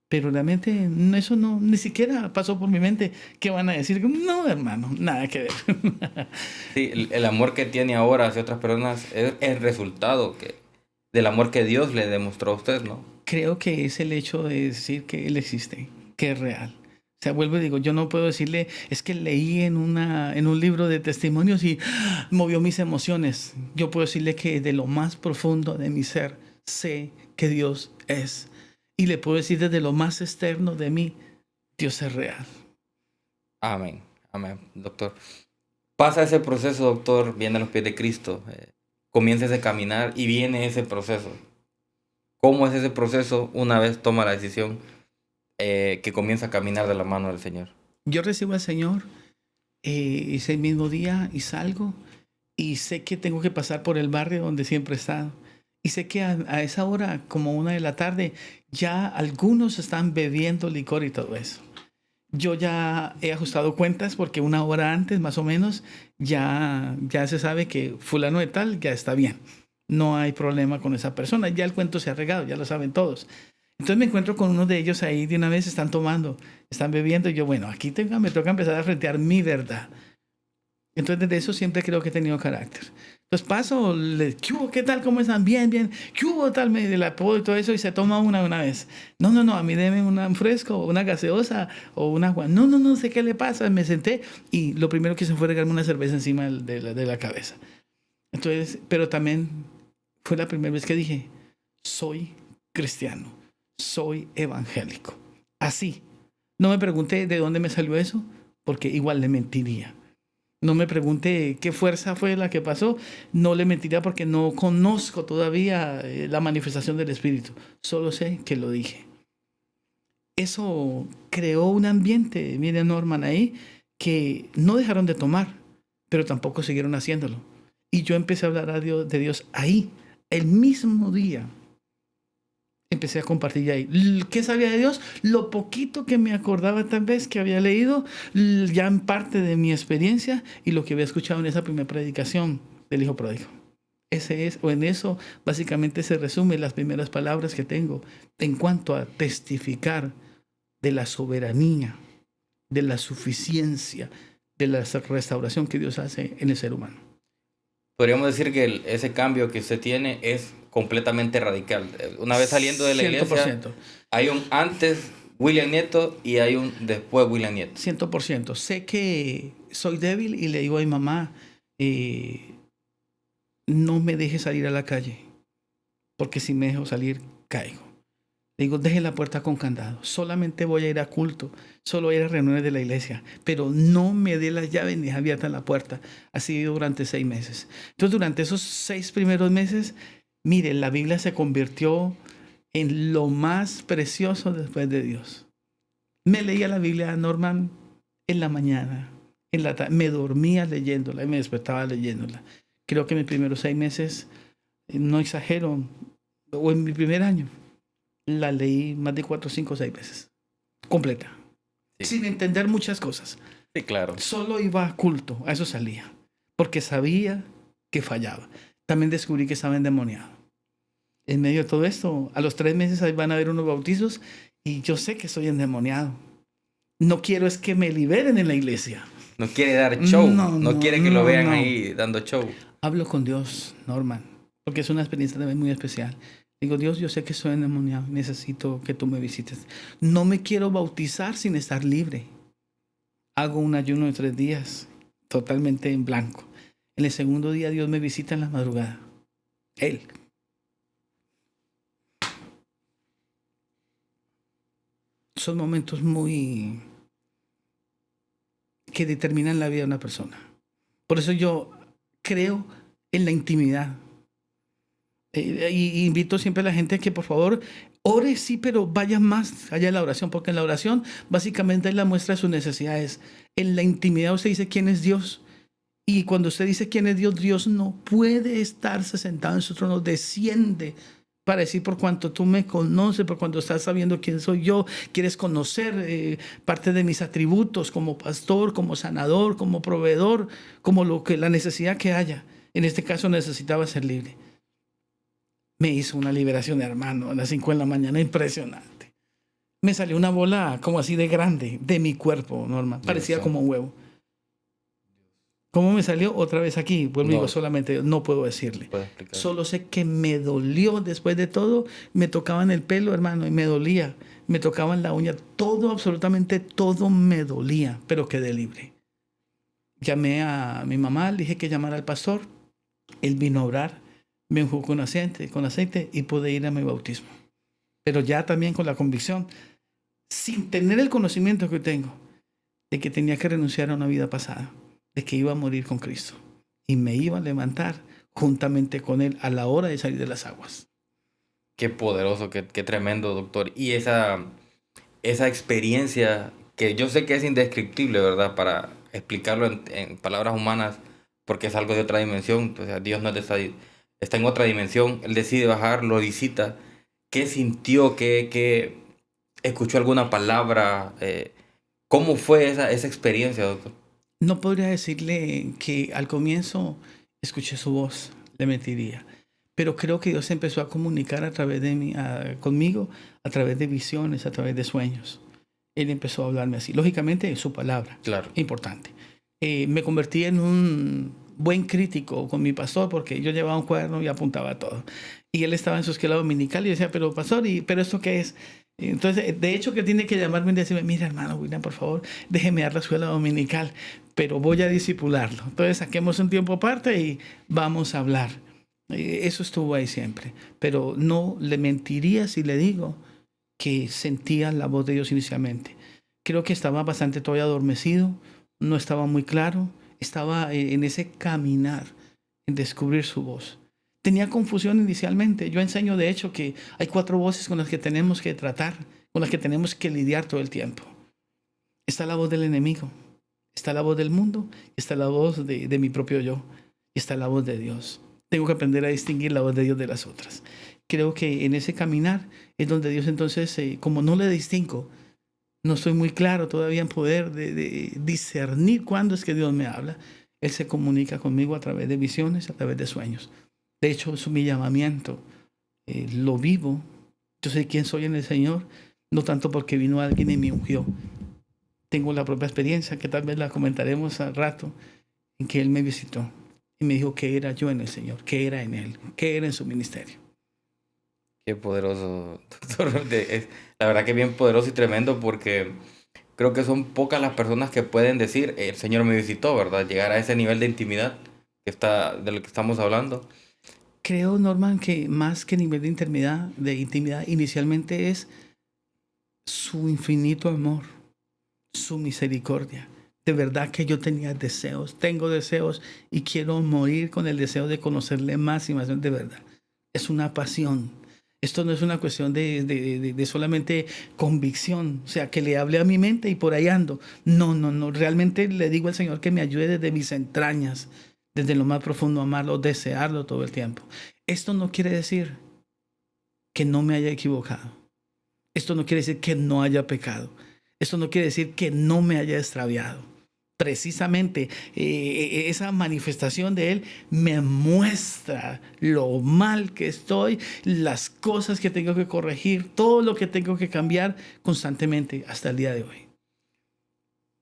Pero realmente eso no, ni siquiera pasó por mi mente. ¿Qué van a decir? No, hermano, nada que ver. Sí, el amor que tiene ahora hacia otras personas es el resultado del amor que Dios le demostró a usted, ¿no? Creo que es el hecho de decir que Él existe, que es real. O sea, vuelvo y digo, yo no puedo decirle, es que leí en un libro de testimonios y movió mis emociones. Yo puedo decirle que de lo más profundo de mi ser sé que Dios es. Y le puedo decir desde lo más externo de mí, Dios es real. Amén, amén, doctor. Pasa ese proceso, doctor, viene a los pies de Cristo, comienza ese caminar y viene ese proceso. ¿Cómo es ese proceso una vez toma la decisión que comienza a caminar de la mano del Señor? Yo recibo al Señor ese mismo día y salgo y sé que tengo que pasar por el barrio donde siempre he estado. Y sé que a esa hora, como 1 de la tarde, ya algunos están bebiendo licor y todo eso. Yo ya he ajustado cuentas porque 1 hora antes, más o menos, ya se sabe que fulano de tal ya está bien. No hay problema con esa persona. Ya el cuento se ha regado, ya lo saben todos. Entonces me encuentro con uno de ellos ahí de una vez, están tomando, están bebiendo. Y yo, bueno, aquí me toca empezar a frentear mi verdad. Entonces, desde eso siempre creo que he tenido carácter. Entonces paso, ¿qué hubo? ¿Qué tal? ¿Cómo están? Bien, bien. ¿Qué hubo? Tal, me del apodo y todo eso, y se toma una vez. No, a mí deme un fresco, una gaseosa o un agua. No sé qué le pasa. Me senté y lo primero que hice fue regarme una cerveza encima de la cabeza. Entonces, pero también fue la primera vez que dije, soy cristiano, soy evangélico. Así. No me pregunté de dónde me salió eso, porque igual le mentiría. No me pregunte qué fuerza fue la que pasó. No le mentiría porque no conozco todavía la manifestación del Espíritu. Solo sé que lo dije. Eso creó un ambiente, miren Norman, ahí, que no dejaron de tomar, pero tampoco siguieron haciéndolo. Y yo empecé a hablar de Dios ahí, el mismo día. Empecé a compartir ahí. ¿Qué sabía de Dios? Lo poquito que me acordaba tal vez que había leído, ya en parte de mi experiencia y lo que había escuchado en esa primera predicación del Hijo Pródigo. En eso básicamente se resumen las primeras palabras que tengo en cuanto a testificar de la soberanía, de la suficiencia, de la restauración que Dios hace en el ser humano. Podríamos decir que ese cambio que usted tiene es completamente radical. Una vez saliendo de la iglesia, 100%. hay un antes William Nieto y hay un después William Nieto. 100%. Sé que soy débil y le digo a mi mamá, no me deje salir a la calle, porque si me dejo salir, caigo. Le digo, deje la puerta con candado. Solamente voy a ir a culto, solo voy a ir a reuniones de la iglesia, pero no me dé las llaves ni abierta la puerta. Así durante 6 meses. Entonces, durante esos 6 primeros meses, mire, la Biblia se convirtió en lo más precioso después de Dios. Me leía la Biblia, Norman, en la mañana, en la tarde. Me dormía leyéndola y me despertaba leyéndola. Creo que en mis primeros 6 meses, no exagero, o en mi primer año, la leí más de 4, 5, 6 veces. Completa. Sí. Sin entender muchas cosas. Sí, claro. Solo iba a culto, a eso salía. Porque sabía que fallaba. También descubrí que estaba endemoniado. En medio de todo esto, a los 3 meses ahí van a haber unos bautizos y yo sé que soy endemoniado. No quiero es que me liberen en la iglesia. No quiere dar show. No quiere que lo vean no. ahí dando show. Hablo con Dios, Norman, porque es una experiencia también muy especial. Digo, Dios, yo sé que soy endemoniado, necesito que tú me visites. No me quiero bautizar sin estar libre. Hago un ayuno de 3 días, totalmente en blanco. En el segundo día Dios me visita en la madrugada. Él. Son momentos muy que determinan la vida de una persona. Por eso yo creo en la intimidad. Y invito siempre a la gente que por favor ore, sí, pero vaya más allá de la oración, porque en la oración básicamente es la muestra de sus necesidades. En la intimidad usted dice quién es Dios. Y cuando usted dice quién es Dios, Dios no puede estarse sentado en su trono, desciende para decir por cuanto tú me conoces, por cuanto estás sabiendo quién soy yo, quieres conocer parte de mis atributos como pastor, como sanador, como proveedor, como la necesidad que haya. En este caso necesitaba ser libre. Me hizo una liberación, hermano, a las 5 de la mañana, impresionante. Me salió una bola como así de grande de mi cuerpo, Norma. Parecía como un huevo. ¿Cómo me salió? Otra vez aquí. Vuelvo y digo, solamente no puedo decirle. Solo sé que me dolió después de todo. Me tocaban el pelo, hermano, y me dolía. Me tocaban la uña. Todo, absolutamente todo me dolía, pero quedé libre. Llamé a mi mamá, le dije que llamara al pastor. Él vino a orar. Me enjugó con aceite y pude ir a mi bautismo. Pero ya también con la convicción, sin tener el conocimiento que tengo, de que tenía que renunciar a una vida pasada, de que iba a morir con Cristo y me iba a levantar juntamente con Él a la hora de salir de las aguas. Qué poderoso, qué tremendo, doctor. Y esa experiencia que yo sé que es indescriptible, ¿verdad? Para explicarlo en palabras humanas, porque es algo de otra dimensión. O sea, Dios no está en otra dimensión. Él decide bajar, lo visita. ¿Qué sintió? ¿Qué escuchó alguna palabra? ¿Cómo fue esa experiencia, doctor? No podría decirle que al comienzo escuché su voz, le mentiría. Pero creo que Dios empezó a comunicar a través de mí, conmigo, a través de visiones, a través de sueños. Él empezó a hablarme así. Lógicamente, su palabra. Claro. Importante. Me convertí en un buen crítico con mi pastor porque yo llevaba un cuaderno y apuntaba todo. Y él estaba en su escuela dominical y yo decía, pero pastor, ¿pero esto qué es? Entonces, de hecho, que tiene que llamarme y decirme, mira, hermano William, por favor, déjeme dar la escuela dominical, pero voy a disipularlo. Entonces, saquemos un tiempo aparte y vamos a hablar. Eso estuvo ahí siempre. Pero no le mentiría si le digo que sentía la voz de Dios inicialmente. Creo que estaba bastante todavía adormecido, no estaba muy claro, estaba en ese caminar, en descubrir su voz. Tenía confusión inicialmente. Yo enseño, de hecho, que hay 4 voces con las que tenemos que tratar, con las que tenemos que lidiar todo el tiempo. Está la voz del enemigo, está la voz del mundo, está la voz de mi propio yo, y está la voz de Dios. Tengo que aprender a distinguir la voz de Dios de las otras. Creo que en ese caminar es donde Dios entonces, como no le distingo, no estoy muy claro todavía en poder de discernir cuándo es que Dios me habla. Él se comunica conmigo a través de visiones, a través de sueños. De hecho, es mi llamamiento. Lo vivo. Yo sé quién soy en el Señor, no tanto porque vino alguien y me ungió. Tengo la propia experiencia, que tal vez la comentaremos al rato, en que Él me visitó y me dijo que era yo en el Señor, que era en Él, que era en su ministerio. Qué poderoso, doctor. La verdad que bien poderoso y tremendo porque creo que son pocas las personas que pueden decir, el Señor me visitó, ¿verdad? Llegar a ese nivel de intimidad de lo que estamos hablando. Creo, Norman, que más que nivel de intimidad, inicialmente es su infinito amor, su misericordia. De verdad que yo tenía deseos, tengo deseos y quiero morir con el deseo de conocerle más y más de verdad. Es una pasión. Esto no es una cuestión de solamente convicción, o sea, que le hable a mi mente y por ahí ando. No, no, no. Realmente le digo al Señor que me ayude desde mis entrañas, desde lo más profundo, amarlo, desearlo todo el tiempo. Esto no quiere decir que no me haya equivocado. Esto no quiere decir que no haya pecado. Esto no quiere decir que no me haya extraviado. Precisamente esa manifestación de Él me muestra lo mal que estoy, las cosas que tengo que corregir, todo lo que tengo que cambiar constantemente hasta el día de hoy.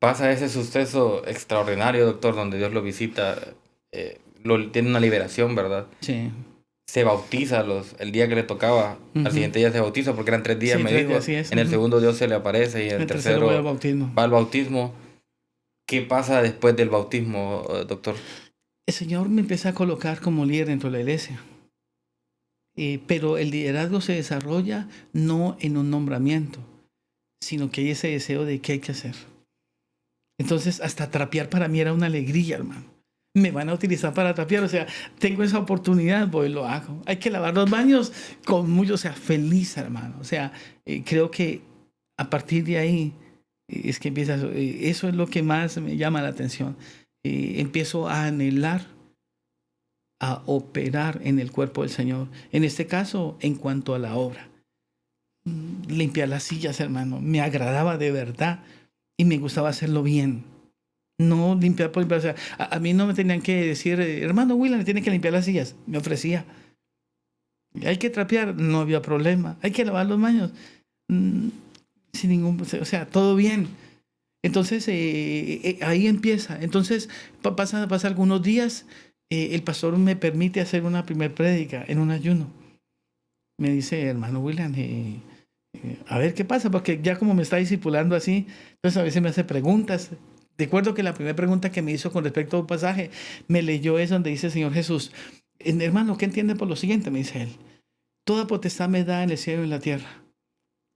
Pasa ese suceso extraordinario, doctor, donde Dios lo visita, tiene una liberación, ¿verdad? Sí. Se bautiza el día que le tocaba, al siguiente día se bautiza porque eran 3 días, Sí, me 3 días, dijo. así es. En el segundo Dios se le aparece y en el El tercero voy al tercero bautismo. va al bautismo. ¿Qué pasa después del bautismo, doctor? El Señor me empieza a colocar como líder dentro de la iglesia. Pero el liderazgo se desarrolla no en un nombramiento, sino que hay ese deseo de qué hay que hacer. Entonces, hasta trapear para mí era una alegría, hermano. Me van a utilizar para trapear, o sea, tengo esa oportunidad, voy y lo hago. Hay que lavar los baños con mucho, o sea, feliz, hermano. O sea, creo que a partir de ahí es que empieza, eso es lo que más me llama la atención. Empiezo a anhelar, a operar en el cuerpo del Señor. En este caso, en cuanto a la obra. Limpiar las sillas, hermano, me agradaba de verdad y me gustaba hacerlo bien. No limpiar por limpiar. O sea, a mí no me tenían que decir, hermano William, le tiene que limpiar las sillas. Me ofrecía. Hay que trapear, no había problema. Hay que lavar los baños. Mm, sin ningún, o sea, todo bien. Entonces, ahí empieza. Entonces, pasa algunos días, el pastor me permite hacer una primer prédica en un ayuno. Me dice, hermano William, a ver qué pasa, porque ya como me está discipulando así, entonces a veces me hace preguntas. Recuerdo que la primera pregunta que me hizo con respecto a un pasaje, me leyó es donde dice el Señor Jesús, hermano, ¿qué entiende por lo siguiente? Me dice él, toda potestad me da en el cielo y en la tierra.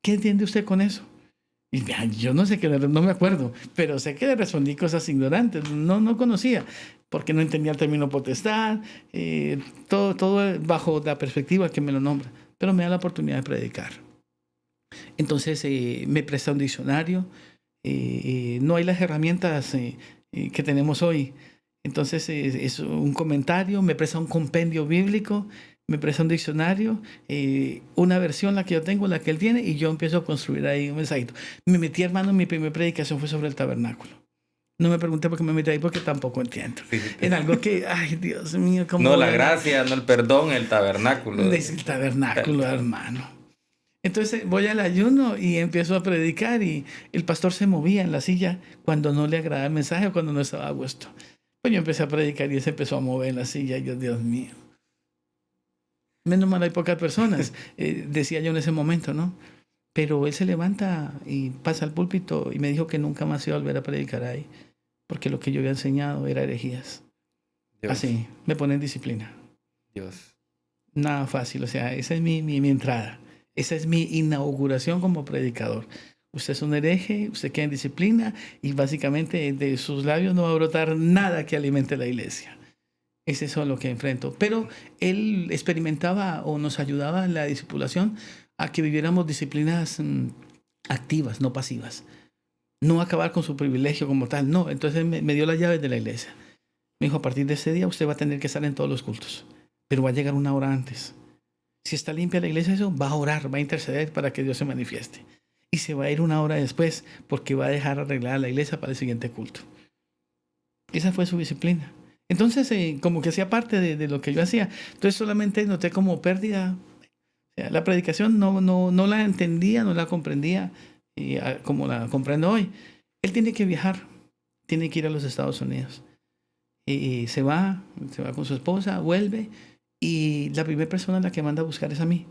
¿Qué entiende usted con eso? Y yo no sé qué, no me acuerdo, pero sé que le respondí cosas ignorantes, no conocía, porque no entendía el término potestad, todo bajo la perspectiva que me lo nombra, pero me da la oportunidad de predicar. Entonces me presta un diccionario, no hay las herramientas que tenemos hoy. Entonces es un comentario, me presta un compendio bíblico, me presta un diccionario, una versión la que yo tengo, la que él tiene, y yo empiezo a construir ahí un mensajito. Me metí, hermano, mi primera predicación fue sobre el tabernáculo. No me pregunté por qué me metí ahí, porque tampoco entiendo. Sí. En algo que, ay, Dios mío, ¿cómo No voy la gracia, no el perdón, el tabernáculo. Es el tabernáculo, hermano. Entonces voy al ayuno y empiezo a predicar y el pastor se movía en la silla cuando no le agradaba el mensaje o cuando no estaba a gusto. Pues yo empecé a predicar y él se empezó a mover en la silla y yo, Dios mío. Menos mal hay pocas personas, decía yo en ese momento, ¿no? Pero él se levanta y pasa al púlpito y me dijo que nunca más iba a volver a predicar ahí, porque lo que yo había enseñado era herejías. Dios, Así, me pone en disciplina. Dios. Nada fácil, o sea, esa es mi entrada. Esa es mi inauguración como predicador. Usted es un hereje, usted queda en disciplina y básicamente de sus labios no va a brotar nada que alimente la iglesia. Es eso lo que enfrento. Pero él experimentaba o nos ayudaba en la discipulación a que viviéramos disciplinas activas, no pasivas. No acabar con su privilegio como tal, no. Entonces me dio las llaves de la iglesia. Me dijo, a partir de ese día usted va a tener que estar en todos los cultos, pero va a llegar una hora antes. Si está limpia la iglesia, eso va a orar, va a interceder para que Dios se manifieste. Y se va a ir una hora después porque va a dejar arreglada la iglesia para el siguiente culto. Esa fue su disciplina. Entonces, como que hacía parte de lo que yo hacía. Entonces solamente noté como pérdida. O sea, la predicación no la entendía, no la comprendía como la comprendo hoy. Él tiene que viajar, tiene que ir a los Estados Unidos. Y se va con su esposa, vuelve. Y la primera persona a la que manda a buscar es a mí.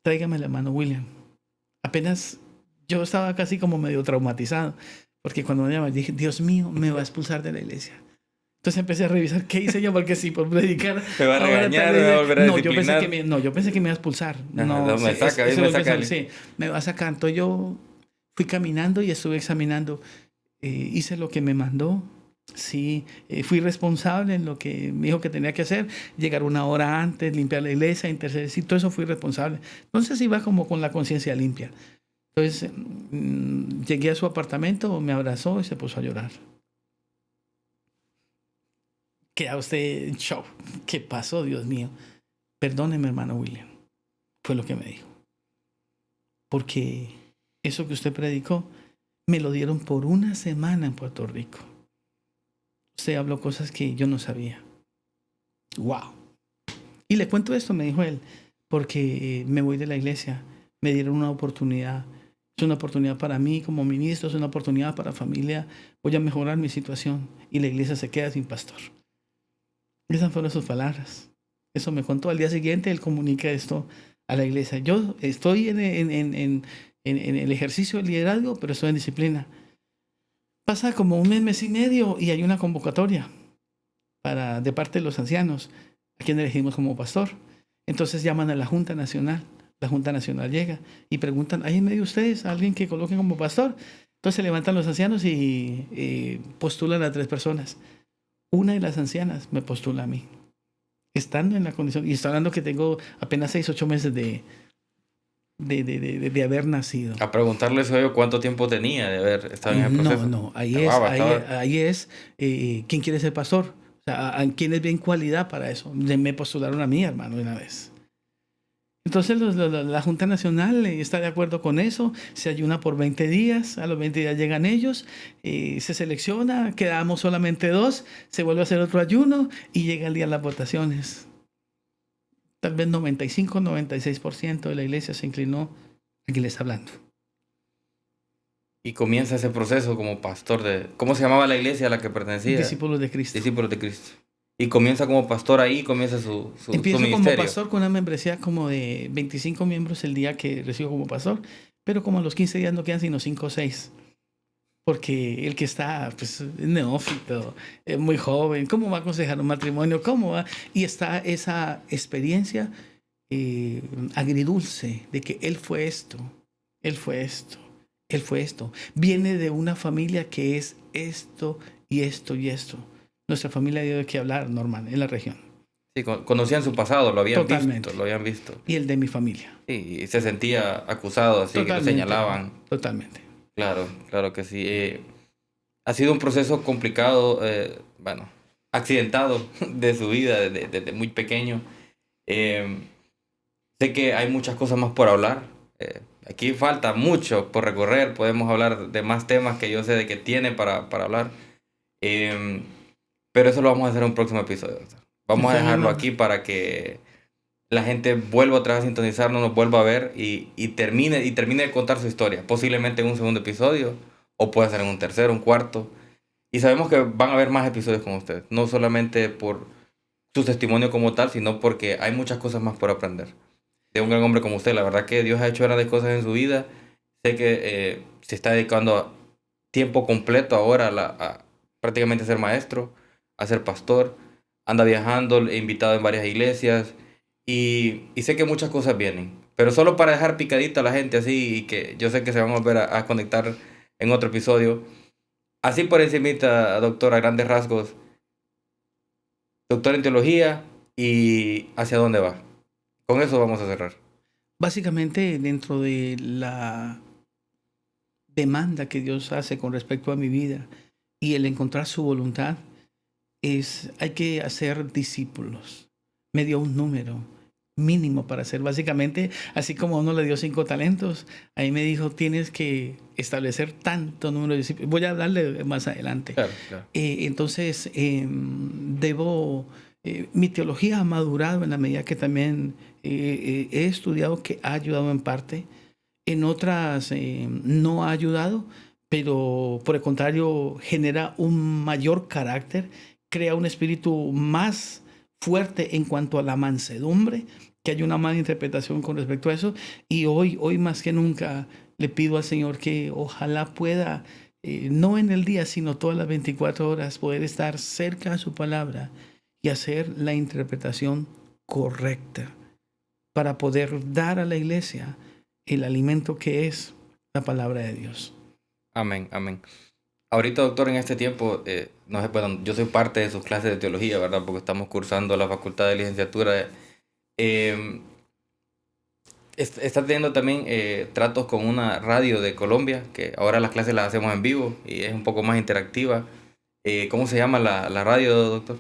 tráigame al hermano William. Apenas yo estaba casi como medio traumatizado, porque cuando me llamaron dije, Dios mío, me va a expulsar de la iglesia. Entonces empecé a revisar qué hice yo, porque sí, por predicar. Me va a regañar, me va a volver a disciplinar. Yo pensé que me iba a expulsar. No, me saca, me saca. Sí, me va a sacar. Entonces yo fui caminando y estuve examinando. Hice lo que me mandó. Sí, fui responsable en lo que me dijo que tenía que hacer. Llegar una hora antes, limpiar la iglesia, interceder. Sí, todo eso fui responsable. Entonces iba como con la conciencia limpia. Entonces llegué a su apartamento, me abrazó y se puso a llorar. Queda usted en shock. ¿Qué pasó, Dios mío? Perdóneme, hermano William. Fue lo que me dijo. Porque eso que usted predicó, me lo dieron por una semana en Puerto Rico. Usted habló cosas que yo no sabía. ¡Wow! Y le cuento esto, me dijo él, porque me voy de la iglesia. Me dieron una oportunidad. Es una oportunidad para mí como ministro, es una oportunidad para la familia. Voy a mejorar mi situación. Y la iglesia se queda sin pastor. Esas fueron sus palabras. Eso me contó. Al día siguiente él comunica esto a la iglesia. Yo estoy en el ejercicio del liderazgo, pero estoy en disciplina. Pasa como un mes y medio y hay una convocatoria de parte de los ancianos, a quien elegimos como pastor. Entonces llaman a la Junta Nacional. La Junta Nacional llega y preguntan, ¿hay en medio de ustedes a alguien que coloquen como pastor? Entonces se levantan los ancianos y postulan a 3 personas. Una de las ancianas me postula a mí, estando en la condición, y estoy hablando que tengo apenas 6, 8 meses de haber nacido. A preguntarle eso yo cuánto tiempo tenía de haber estado en el proceso. No, ahí es quién quiere ser pastor, o sea, a quiénes ven cualidad para eso. Me postularon a mí, hermano, de una vez. Entonces la Junta Nacional está de acuerdo con eso, se ayuna por 20 días, a los 20 días llegan ellos, se selecciona, quedamos solamente 2, se vuelve a hacer otro ayuno y llega el día de las votaciones. Tal vez 95-96% de la iglesia se inclinó a quien le está hablando. Y comienza ese proceso como pastor de... ¿Cómo se llamaba la iglesia a la que pertenecía? Discípulos de Cristo. Discípulos de Cristo. Y comienza como pastor ahí, comienza su ministerio. Como pastor con una membresía como de 25 miembros el día que recibo como pastor, pero como a los 15 días no quedan sino 5 o 6. Porque el que está, pues, neófito, muy joven, ¿cómo va a aconsejar un matrimonio? ¿Cómo va? Y está esa experiencia agridulce de que él fue esto, él fue esto, él fue esto. Viene de una familia que es esto y esto y esto. Nuestra familia dio de qué hablar, Norman, en la región. Sí, conocían su pasado, lo habían visto. Y el de mi familia. Sí, y se sentía acusado, así que lo señalaban. Totalmente. Claro que sí. Ha sido un proceso complicado, accidentado de su vida desde muy pequeño. Sé que hay muchas cosas más por hablar. Aquí falta mucho por recorrer. Podemos hablar de más temas que yo sé de que tiene para hablar. Pero eso lo vamos a hacer en un próximo episodio, doctor. Vamos a dejarlo aquí para que la gente vuelva otra vez a sintonizarnos, nos vuelva a ver y termine de contar su historia. Posiblemente en un segundo episodio, o puede ser en un tercero, un cuarto. Y sabemos que van a haber más episodios con ustedes. No solamente por su testimonio como tal, sino porque hay muchas cosas más por aprender. De un gran hombre como usted, la verdad que Dios ha hecho grandes cosas en su vida. Sé que se está dedicando a tiempo completo ahora a prácticamente ser maestro, a ser pastor. Anda viajando, invitado en varias iglesias. Y sé que muchas cosas vienen. Pero solo para dejar picadita a la gente así, y que yo sé que se van a volver a conectar en otro episodio. Así por encimita, doctor, a grandes rasgos. Doctor en teología, y ¿hacia dónde va? Con eso vamos a cerrar. Básicamente, dentro de la demanda que Dios hace con respecto a mi vida y el encontrar su voluntad, hay que hacer discípulos. Me dio un número mínimo para hacer, básicamente, así como a uno le dio 5 talentos, ahí me dijo, tienes que establecer tanto número de discípulos. Voy a hablarle más adelante. Claro. Entonces, mi teología ha madurado en la medida que también he estudiado, que ha ayudado en parte. En otras no ha ayudado, pero por el contrario genera un mayor carácter, crea un espíritu más fuerte en cuanto a la mansedumbre, que hay una mala interpretación con respecto a eso. Y hoy más que nunca le pido al Señor que ojalá pueda, no en el día, sino todas las 24 horas, poder estar cerca de su palabra y hacer la interpretación correcta para poder dar a la iglesia el alimento que es la palabra de Dios. Amén, amén. Ahorita, doctor, en este tiempo, no sé, bueno, yo soy parte de sus clases de teología, ¿verdad? Porque estamos cursando la facultad de licenciatura. Eh, está teniendo también tratos con una radio de Colombia, que ahora las clases las hacemos en vivo y es un poco más interactiva. ¿Cómo se llama la radio, doctor?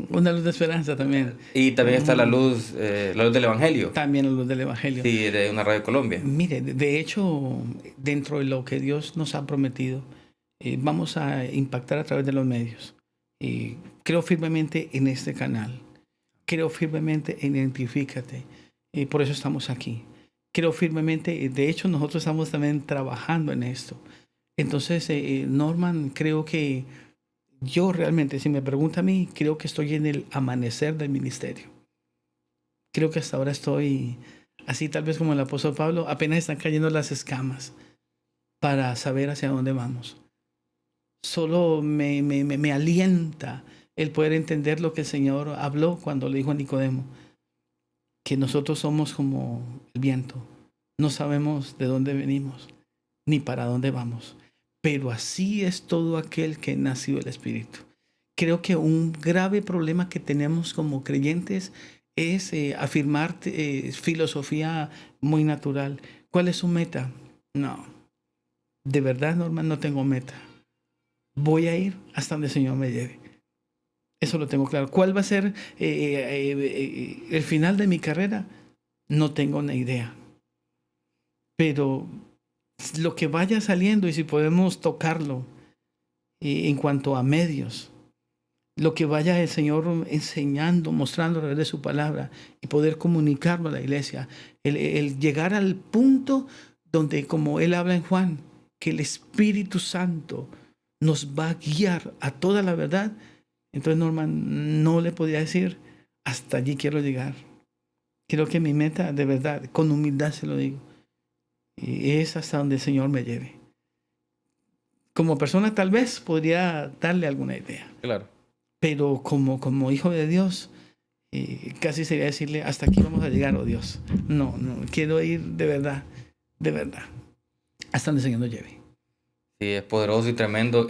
Una luz de esperanza también. Y también está la luz del Evangelio. También la luz del Evangelio. Sí, de una radio de Colombia. Mire, de hecho, dentro de lo que Dios nos ha prometido, vamos a impactar a través de los medios. Creo firmemente en este canal. Creo firmemente en Identifícate. Por eso estamos aquí. Creo firmemente, de hecho, nosotros estamos también trabajando en esto. Entonces, Norman, creo que yo realmente, si me pregunta a mí, creo que estoy en el amanecer del ministerio. Creo que hasta ahora estoy así, tal vez como el apóstol Pablo, apenas están cayendo las escamas para saber hacia dónde vamos. Solo me alienta el poder entender lo que el Señor habló cuando le dijo a Nicodemo, que nosotros somos como el viento. No sabemos de dónde venimos, ni para dónde vamos. Pero así es todo aquel que nació del Espíritu. Creo que un grave problema que tenemos como creyentes es afirmar filosofía muy natural. ¿Cuál es su meta? No, de verdad, Norman, no tengo meta. Voy a ir hasta donde el Señor me lleve. Eso lo tengo claro. ¿Cuál va a ser el final de mi carrera? No tengo una idea. Pero lo que vaya saliendo, y si podemos tocarlo en cuanto a medios, lo que vaya el Señor enseñando, mostrando a través de su palabra y poder comunicarlo a la iglesia, el llegar al punto donde, como Él habla en Juan, que el Espíritu Santo nos va a guiar a toda la verdad. Entonces, Norman, no le podía decir, hasta allí quiero llegar. Creo que mi meta, de verdad, con humildad se lo digo, es hasta donde el Señor me lleve. Como persona tal vez podría darle alguna idea. Claro. Pero como hijo de Dios, casi sería decirle, hasta aquí vamos a llegar, oh Dios. No, quiero ir de verdad, hasta donde el Señor nos lleve. Sí, es poderoso y tremendo.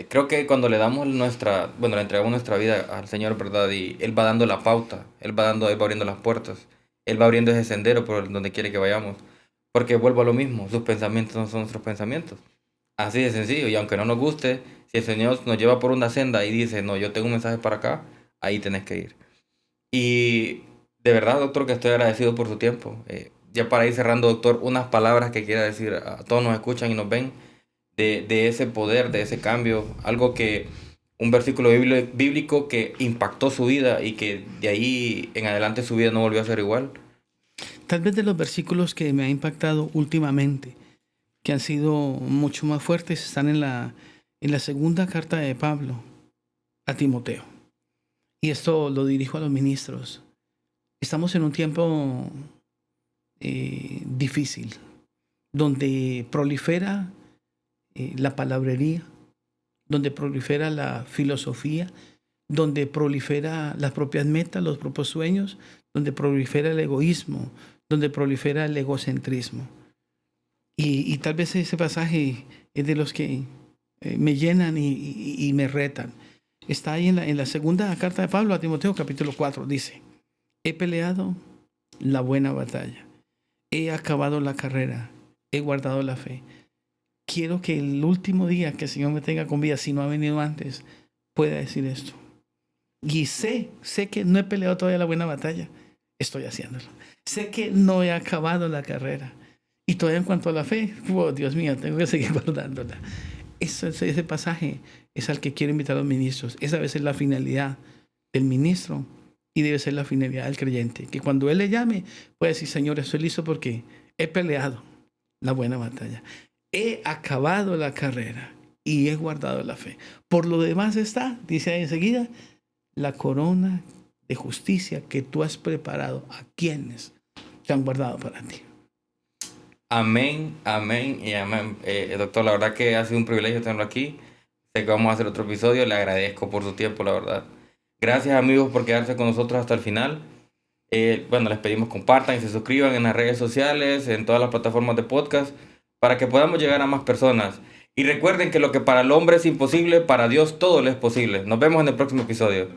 Creo que cuando le damos le entregamos nuestra vida al Señor, ¿verdad? Y Él va dando la pauta, Él va abriendo las puertas, Él va abriendo ese sendero por donde quiere que vayamos. Porque vuelvo a lo mismo, sus pensamientos no son nuestros pensamientos. Así de sencillo, y aunque no nos guste, si el Señor nos lleva por una senda y dice, no, yo tengo un mensaje para acá, ahí tenés que ir. Y de verdad, doctor, que estoy agradecido por su tiempo. Ya para ir cerrando, doctor, unas palabras que quiera decir a todos nos escuchan y nos ven de ese poder, de ese cambio, un versículo bíblico que impactó su vida y que de ahí en adelante su vida no volvió a ser igual. Tal vez de los versículos que me ha impactado últimamente, que han sido mucho más fuertes, están en la segunda carta de Pablo a Timoteo. Y esto lo dirijo a los ministros. Estamos en un tiempo difícil, donde prolifera la palabrería, donde prolifera la filosofía, donde prolifera las propias metas, los propios sueños, donde prolifera el egoísmo, donde prolifera el egocentrismo. Y tal vez ese pasaje es de los que me llenan y me retan. Está ahí en la segunda carta de Pablo a Timoteo, capítulo 4, dice, he peleado la buena batalla, he acabado la carrera, he guardado la fe. Quiero que el último día que el Señor me tenga con vida, si no ha venido antes, pueda decir esto. Y sé que no he peleado todavía la buena batalla, estoy haciéndolo. Sé que no he acabado la carrera. Y todavía en cuanto a la fe, oh, Dios mío, tengo que seguir guardándola. Ese pasaje es al que quiero invitar a los ministros. Esa debe ser la finalidad del ministro y debe ser la finalidad del creyente. Que cuando Él le llame, pueda decir, Señor, estoy listo porque he peleado la buena batalla. He acabado la carrera y he guardado la fe. Por lo demás está, dice ahí enseguida, la corona de justicia que tú has preparado a quienes se han guardado para ti. Amén, amén y amén. Doctor, la verdad que ha sido un privilegio tenerlo aquí. Sé que vamos a hacer otro episodio. Le agradezco por su tiempo, la verdad. Gracias, amigos, por quedarse con nosotros hasta el final. Bueno, les pedimos compartan y se suscriban en las redes sociales, en todas las plataformas de podcast, para que podamos llegar a más personas. Y recuerden que lo que para el hombre es imposible, para Dios todo le es posible. Nos vemos en el próximo episodio.